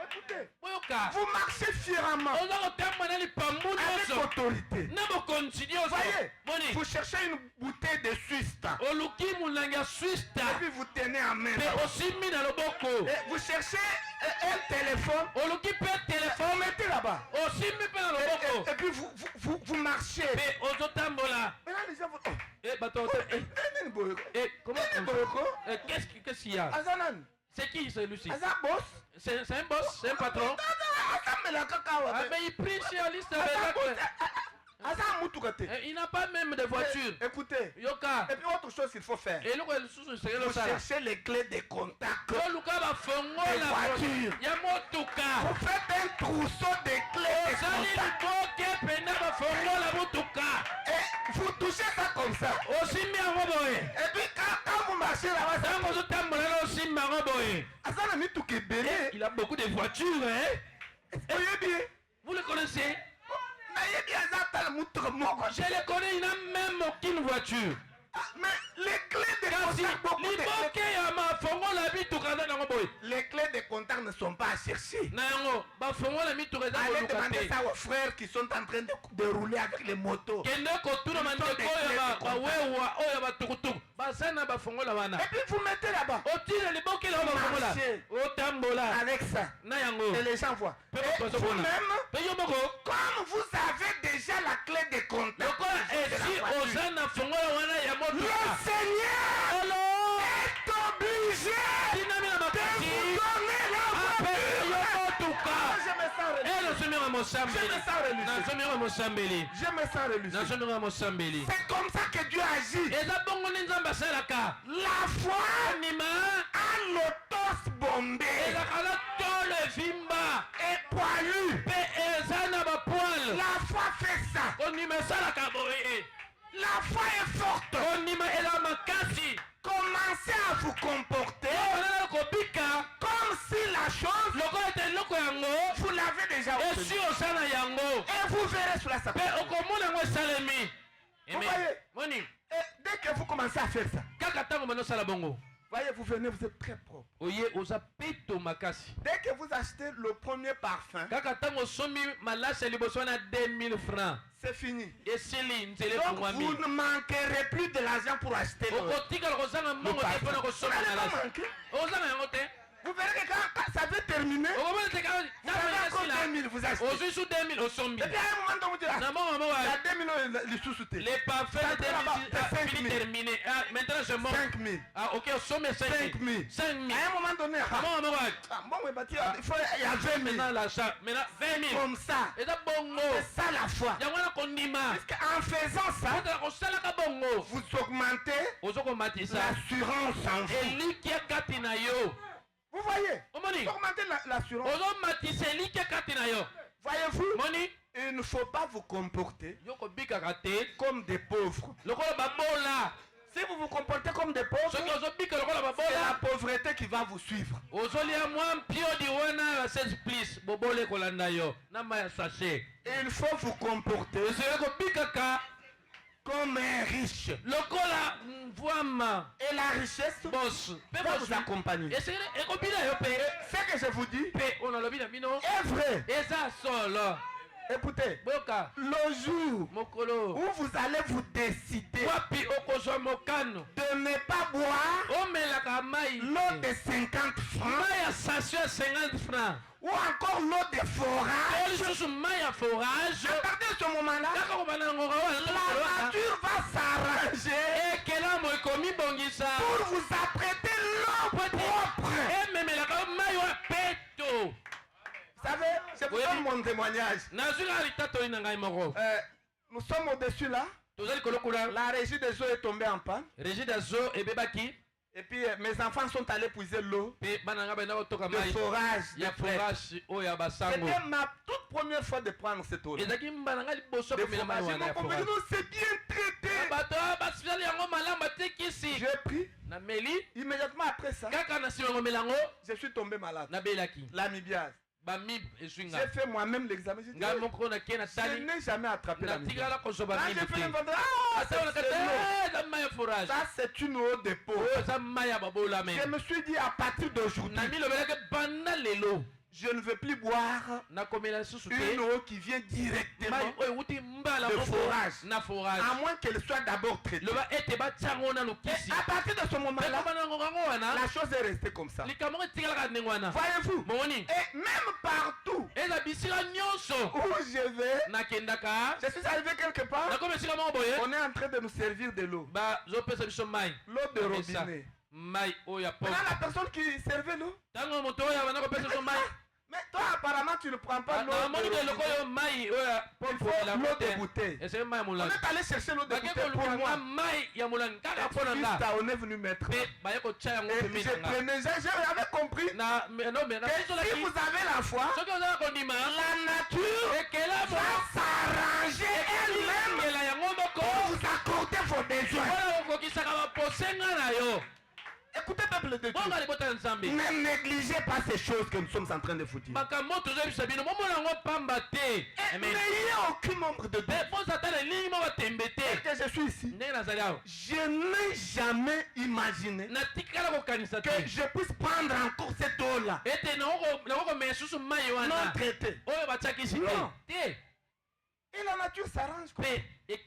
Écoutez, vous marchez fièrement avec autorité. Voyez, vous cherchez une bouteille de Suisse. Et puis vous tenez en main. Et vous cherchez un téléphone. Vous mettez là-bas. Et puis vous marchez. Maintenant les gens vont... Qu'est-ce qu'il y a? C'est qui celui-ci? C'est un boss, c'est un patron. Mais il prie sur la liste il n'a pas même de voiture. Écoutez, et puis autre chose qu'il faut faire. Vous cherchez les clés de contact des voitures. Vous faites un trousseau de clés de contact. Et vous touchez ça comme ça. Et puis quand vous marchez là-bas, il a beaucoup de voitures, hein? Vous le connaissez? Je les connais, il n'a même aucune voiture. Mais les clés de contact, les clés de contact ne sont pas à chercher. Allez demander ça aux frères qui sont en train de rouler avec les motos. Et puis vous mettez là-bas. Avec ça. Et les gens voient. Et vous-même, comme vous avez déjà la clé de contact, le Seigneur est obligé de vous donner la voiture. Je me sens religieux. C'est comme ça que Dieu agit. La foi a l'autos bombé et poilu. La foi fait ça. La foi est forte. Commencez à vous comporter comme si la chose, vous l'avez déjà obtenue. Et vous verrez sur la sapette. Vous voyez, et dès que vous commencez à faire ça, voyez, vous venez, vous êtes très propre. Dès que vous achetez le premier parfum, c'est fini. Donc vous ne manquerez plus de l'argent pour acheter le parfum. verrez que quand ça veut terminer, vous avez encore 2000, vous achetez. Et puis à un moment donné, vous dites, il y a 2000 les sous-soutés. Les parfaits de 2000 terminé. Maintenant je monte. 5000. Ah ok, au sommet 5000. 5000. À un moment donné, bon, il y a 20 000. Maintenant l'achat. Maintenant 20 000. Comme ça. Et ça bongo. C'est ça la foi. Parce qu'en faisant ça, vous augmentez l'assurance en vous. Vous voyez, vous augmentez l'assurance. Voyez-vous, il ne faut pas vous comporter comme des pauvres. Si vous vous comportez comme des pauvres, c'est la pauvreté qui va vous suivre. Et il faut vous comporter comme un riche. Et la richesse va vous accompagner. Ce que je vous dis est vrai. Écoutez, le jour où vous allez vous décider de ne pas boire l'eau de 50 francs ou encore l'eau de forage, à partir de ce moment-là, la nature va s'arranger pour vous apprêter l'eau propre. Vous savez, je vous donne mon témoignage. Nous sommes au-dessus là. La régie des eaux est tombée en panne. Et puis mes enfants sont allés puiser l'eau de forage. C'était ma toute première fois de prendre cette eau. C'est bien traité. J'ai pris. Immédiatement après ça, je suis tombé malade. L'amibiase. J'ai fait moi-même l'examen. Je n'ai jamais attrapé l'amibiase. Ça c'est une eau de peau. Je me suis dit à partir d'aujourd'hui, je ne veux plus boire une eau qui vient directement de forage, à moins qu'elle soit d'abord traitée. Et à partir de ce moment-là, la chose est restée comme ça. Voyez-vous, et même partout où je vais, je suis arrivé quelque part, on est en train de nous servir de l'eau. L'eau de robinet. Maintenant la personne qui servait l'eau, mais toi apparemment tu ne prends pas l'eau de bouteille. On est allé chercher l'eau de bouteille pour moi. On est venu mettre. Et j'avais compris que si vous avez la foi, la nature va s'arranger elle-même pour vous accorder vos besoins. Écoutez, peuple de Dieu, ne négligez pas ces choses que nous sommes en train de vous dire. N'ayez aucun nombre de doute. Et que je suis ici, je n'ai jamais imaginé que je puisse prendre encore cette eau-là non traitée. Non. Et la nature s'arrange. Et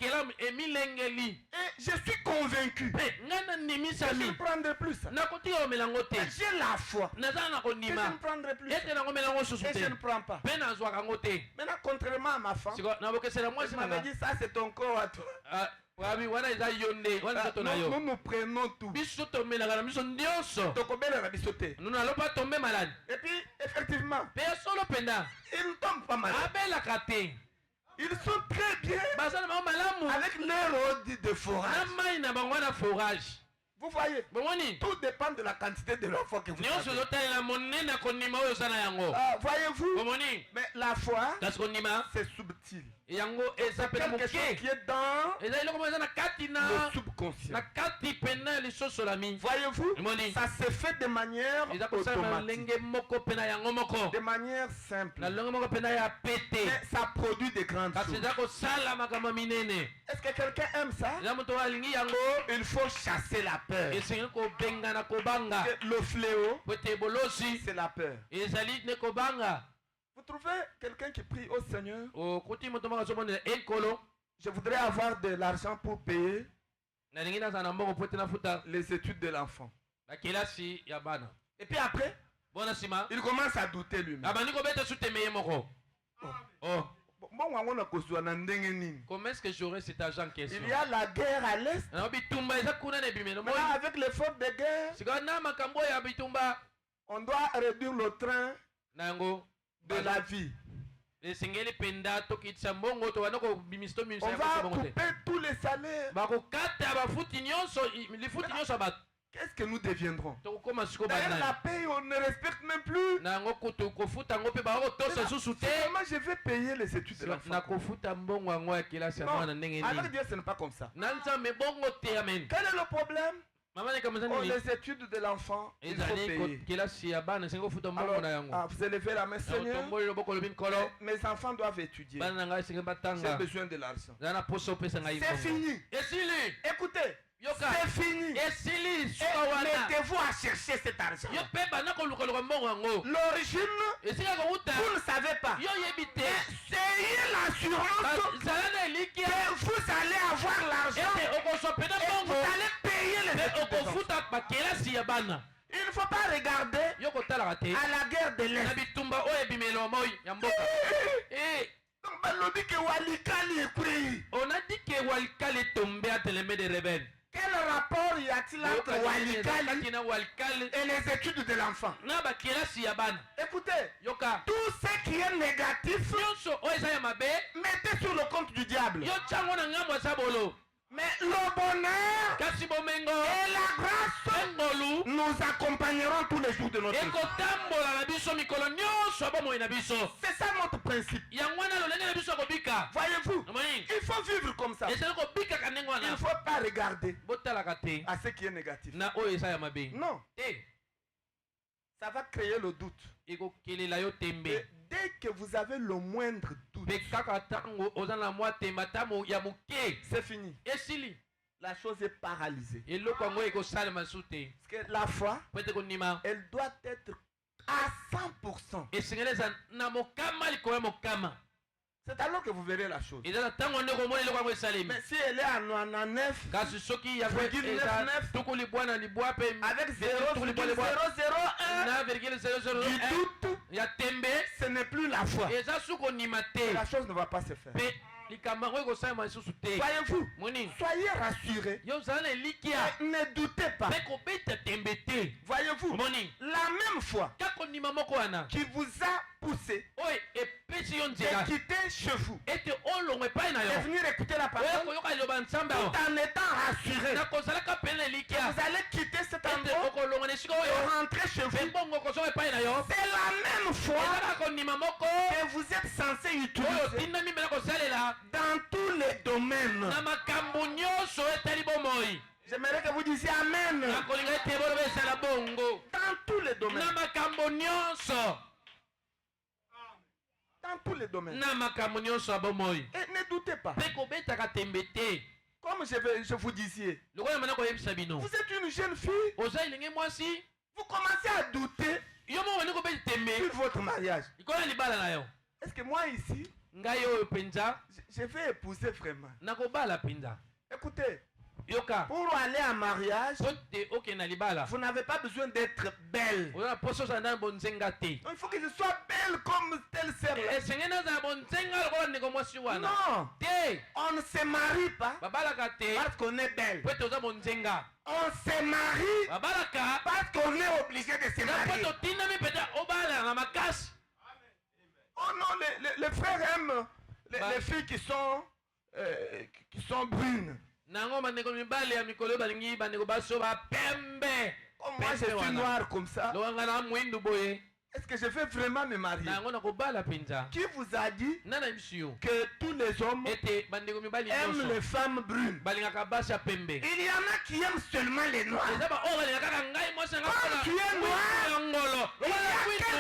je suis convaincu que je ne prendrai plus ça. J'ai la foi que je ne prendrai plus ça. Et je ne prends pas. Maintenant, contrairement à ma femme, elle m'avait dit ça c'est ton corps à toi. Nous nous prenons tout. Nous n'allons pas tomber malade. Et puis, effectivement, ils ne tombent pas malades. Ils sont très bien avec leur eau de forage. Vous voyez, tout dépend de la quantité de la foi que vous avez. Voyez-vous, mais la foi, c'est subtil. C'est quelque chose qui est dans le subconscient. Voyez-vous, ça se fait de manière automatique, de manière simple, mais ça produit de grandes choses. Est-ce que quelqu'un aime ça? Il faut chasser la peur. Le fléau, c'est la peur. Vous trouvez quelqu'un qui prie au Seigneur? Je voudrais avoir de l'argent pour payer les études de l'enfant. Et puis après, Bona sima. Il commence à douter lui-même. Abani ko beta sutemeye moko. Oh. Comment est-ce que j'aurai cet argent en question? Il y a la guerre à l'est. Maintenant, avec les fautes de guerre, on doit réduire le train de la vie. On va couper tous les salaires. Qu'est-ce que nous deviendrons? D'ailleurs, la paye, on ne respecte même plus. Comment je vais payer les études de l'enfant? Non, avec Dieu, ce n'est pas comme ça. Quel est le problème? Oh, les études de l'enfant, il faut payer. Alors, vous élevez la main, Seigneur. Mes enfants doivent étudier. J'ai besoin de l'argent. C'est fini. Écoutez. C'est fini. Mettez-vous à chercher cet argent. L'origine, vous ne savez pas. Essayez l'assurance que vous allez avoir l'argent et vous allez payer les études. Il ne faut pas regarder à la guerre de l'Est. On a dit que Walikali est tombé entre les mains des rebelles. Quel rapport y a-t-il entre Walikali et les études de l'enfant? Écoutez, tout ce qui est négatif, mettez sur le compte du diable. Mais le bonheur et la grâce nous accompagneront tous les jours de notre vie. C'est ça notre principe. Voyez-vous, il faut vivre comme ça. Il ne faut pas regarder à ce qui est négatif. Non. Ça va créer le doute. Et dès que vous avez le moindre doute, c'est fini. La chose est paralysée. Parce que la foi, elle doit être à 100%. C'est alors que vous verrez la chose. Mais si elle est à 99, avec 0,001 du doute, ce n'est plus la foi. La chose ne va pas se faire. Voyez-vous, soyez rassurés. Ne doutez pas. Voyez-vous, la même foi qui vous a poussé de quitter chez vous et venir écouter la parole tout en étant rassuré que vous allez quitter cet endroit et rentrer chez vous. C'est la même foi que vous êtes censé utiliser dans tous les domaines. J'aimerais que vous disiez Amen. Dans tous les domaines. Dans tous les domaines. Et ne doutez pas. Comme je vous disais, vous êtes une jeune fille. Vous commencez à douter sur votre mariage. Est-ce que moi ici, je vais épouser vraiment? Écoutez, pour aller en mariage, vous n'avez pas besoin d'être belle. Il faut que je sois belle comme telle sœur. Non, on ne se marie pas parce qu'on est belle. On se marie parce qu'on est obligé de se marier. Oh non, les frères aiment les filles qui sont brunes. Comme moi je suis noir comme ça. Est-ce que je vais vraiment me marier? Qui vous a dit que tous les hommes aiment les femmes brunes? Il y en a qui aiment seulement les noirs. Quand tu es noir, il y a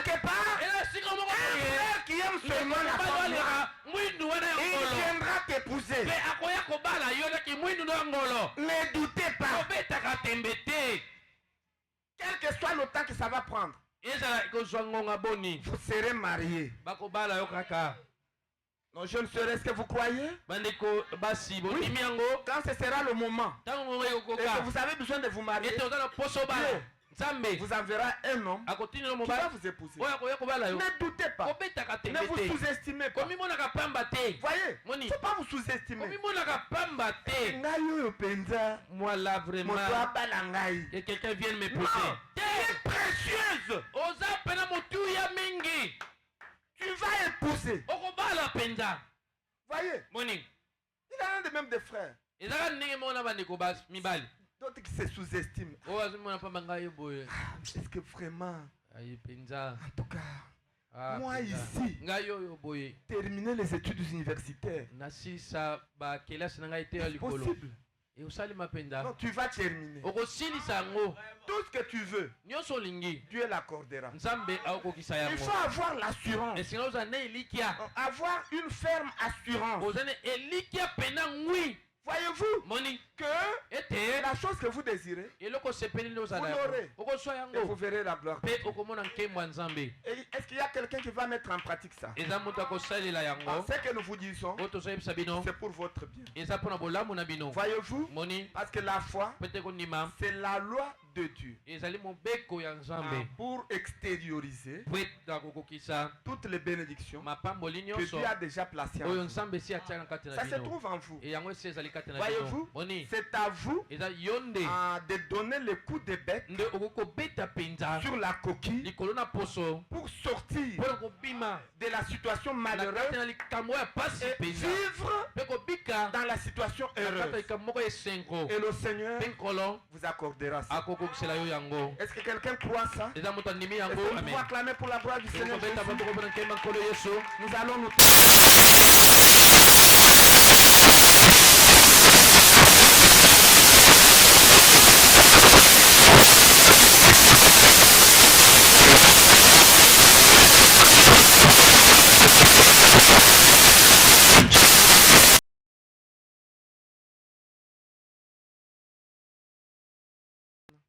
quelque part un frère qui aime seulement la femme noire. Il viendra t'épouser. Ne doutez pas. Quel que soit le temps que ça va prendre, vous serez mariés. Non, je ne serai, est-ce que vous croyez? Oui. Quand ce sera le moment et que vous avez besoin de vous marier, Dieu Nzambe vous enverra un homme akotinela qui va mobali vous épouser. oyo akoya kobala yo Ne doutez pas. kobetaka Ne tembe vous te sous-estimez pas. komimonaka pamba te Voyez, il moni ne faut pas vous sous-estimer. komimonaka pamba te Ngai oyo penza, moi là vraiment moto abala ngai. que quelqu'un vienne me Non, pousser tu es précieuse. oza pena motuya mingi Tu vas épouser. okobala penza Voyez, moni il en a de même des frères. ezaka ndenge moko na bandeko mibali D'autres qui se sous-estiment. oyo azomona pamba ngai yo boye Est-ce que vraiment, aye penza en tout cas, moi penza. ici, ngai oyo boye terminer les études universitaires, nasilisa bakelasi na ngai te ya c'est likolo possible. osalima penza Non, tu vas terminer. okosilisa yango Tout ce que tu veux, nyonso olingi Dieu l'accordera. nzambe akokokisa Il yango faut avoir l'assurance. esinga oza na elikia Avoir une ferme assurance. oza na elikia pena ngwi Voyez-vous moni que ete la chose que vous désirez, eloko sepeli nde ozala Vous yango l'aurez. okoswa et vous yango verrez la gloire. mpe okomona nkembo ya nzambe Et est-ce qu'il y a quelqu'un qui va mettre en pratique ça? eza moto akosalela yango Ce que nous vous disons, oyo tozoyebisa bino c'est pour votre bien. eza mpona bolamu na bino Voyez-vous, moni parce que la foi, pete kondima c'est la loi de Dieu ezali mobeko ya nzambe pour extérioriser po eta kokokisa toutes les bénédictions mapamboli que nyonso Dieu a déjà placées en oyo vous. nzambe esi atiaka na kati na Ça se bino trouve en vous. e yango esi ezali kati na Voyez-vous, bino moni c'est à vous eza yo nde de donner le coup de bec nde okoki kobeta mpenza sur la coquille likolo na poso pour sortir mpona kobima de la situation na kati malheureuse na likambo oyo ya pasi et mpenza vivre mpe kobika dans la situation na kati ya heureuse. likambo moko esengo Et le Seigneur mpe nkolo vous accordera ça. akokokisela yo yango Est-ce que quelqu'un croit ça? eza moto andimi Est-ce yango que nous amen pouvons acclamer pour la gloire du Seigneur tokobeta Jésus? bango mpona nkemba nkolo yesu Nous allons nous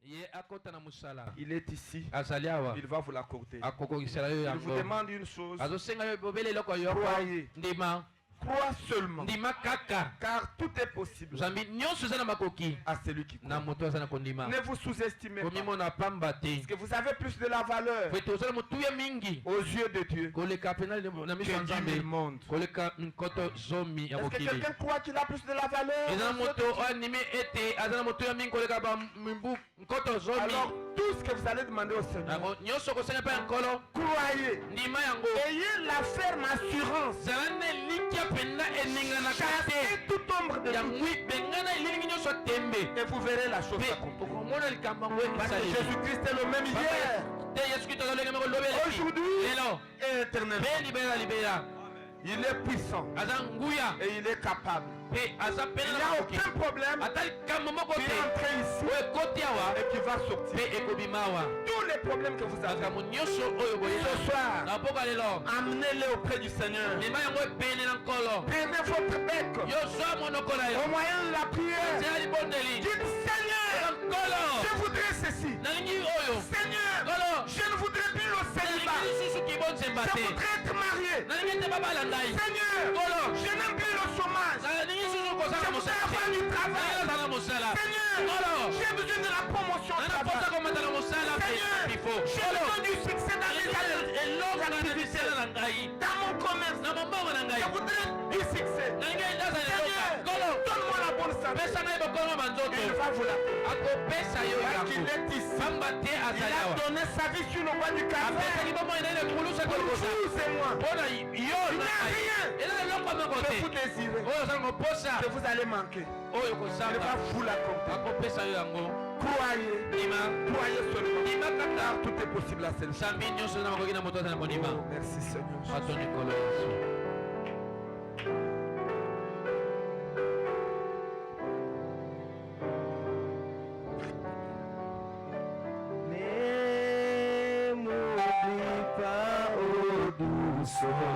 ye akota na mosala Il est ici. azali awa Il va vous l'accorder. akokokisela yo Il vous yango demande une chose. azosenga yo bobele eloko yoko Croyez. ndima Crois seulement. ndima kaka Car tout est possible nzambi nyonso eza na makoki à celui qui na croit. moto aza na kondima Ne vous sous-estimez pas. komimona pamba te Parce que vous avez plus de la valeur po ete ozala motuya mingi aux yeux de Dieu koleka pena na miso ya que 10 000 nzambe mondes. koleka nkoto zomi ya Est-ce que mokili quelqu'un croit qu'il a plus de la valeur eza na aux yeux de moto Dieu? oyo andimi ete aza na motuya mingi koleka bamimbu nkoto zomi Alors, tout ce que vous allez demander au Seigneur, yango nyonso kosenga mpe ya nkolo croyez. ndima yango Ayez la ferme assurance. zala na elikya mpenza eninganaka Chassez te toute ombre de ya doute. ngwi bengana elilingi nyonso tembe Et vous verrez la chose mpe s'accomplir. okomona likambo yango Parce que ekisali Jésus-Christ est le même hier, te yesu kristo azolenge moko lobi eleki aujourd'hui lelo et éternellement. mpe libela libela Il est puissant aza nguya et il est capable. mpe aza Il pene n'y na a makoki aucun problème ata likambo moko qui te est entré ici oyo ekoti awa et qui va sortir. mpe ekobima awa Tous les problèmes que vous avez makambo nyonso oyo boyena ce soir, na mboka lelo amenez-les auprès du Seigneur. mema yango epene na nkolo Prenez votre bec yo zwa monoko na yo au moyen de la prière. nzela libondeli Dites Seigneur, nkolo je voudrais ceci. nalingi oyo Seigneur, nkolo je ne voudrais plus le nalingi célibat. lisusu kibonzemba Je te voudrais être marié. nalingi te babala ngai Seigneur, nkolo je n'aime plus le chômage. nalingi lisusu Je kozala voudrais mosala avoir du nalingi travail. kozala mosala Seigneur, nkolo j'ai besoin de la promotion au nana mposa travail. komata na mosala mpe Seigneur, bifo j'ai besoin du succès dans les eloko na difficile na ngai dans mon commerce. na mobongo na ngai Je voudrais du succès. nalingi ndazala Seigneur, eloka nkolo donne-moi la bonne santé. pesa ngai bokongo manzoto Il va vous l'accorder. akopesa yo Parce qu'il yango est ici. pamba te Il azali a awa donné sa vie sur le bois du calvaire. apesaki bomoi na ile kulusa Pour kolokota vous et moi. mpona yo Il n'y na a ngai rien eza eloko moko que te vous désirez oyo ozali koposa que vous allez manquer. oyo Il va kozanga vous l'accorder. akopesa yo yango Croyez. ndima Croyez seulement. ndima kaka Car tout est possible à celle-ci. nzambi nyonso eza na makoki na moto aza na mondima Oh, merci Seigneur. ato nikolo yesu Ne m'oublie pas, ô douce sauveur.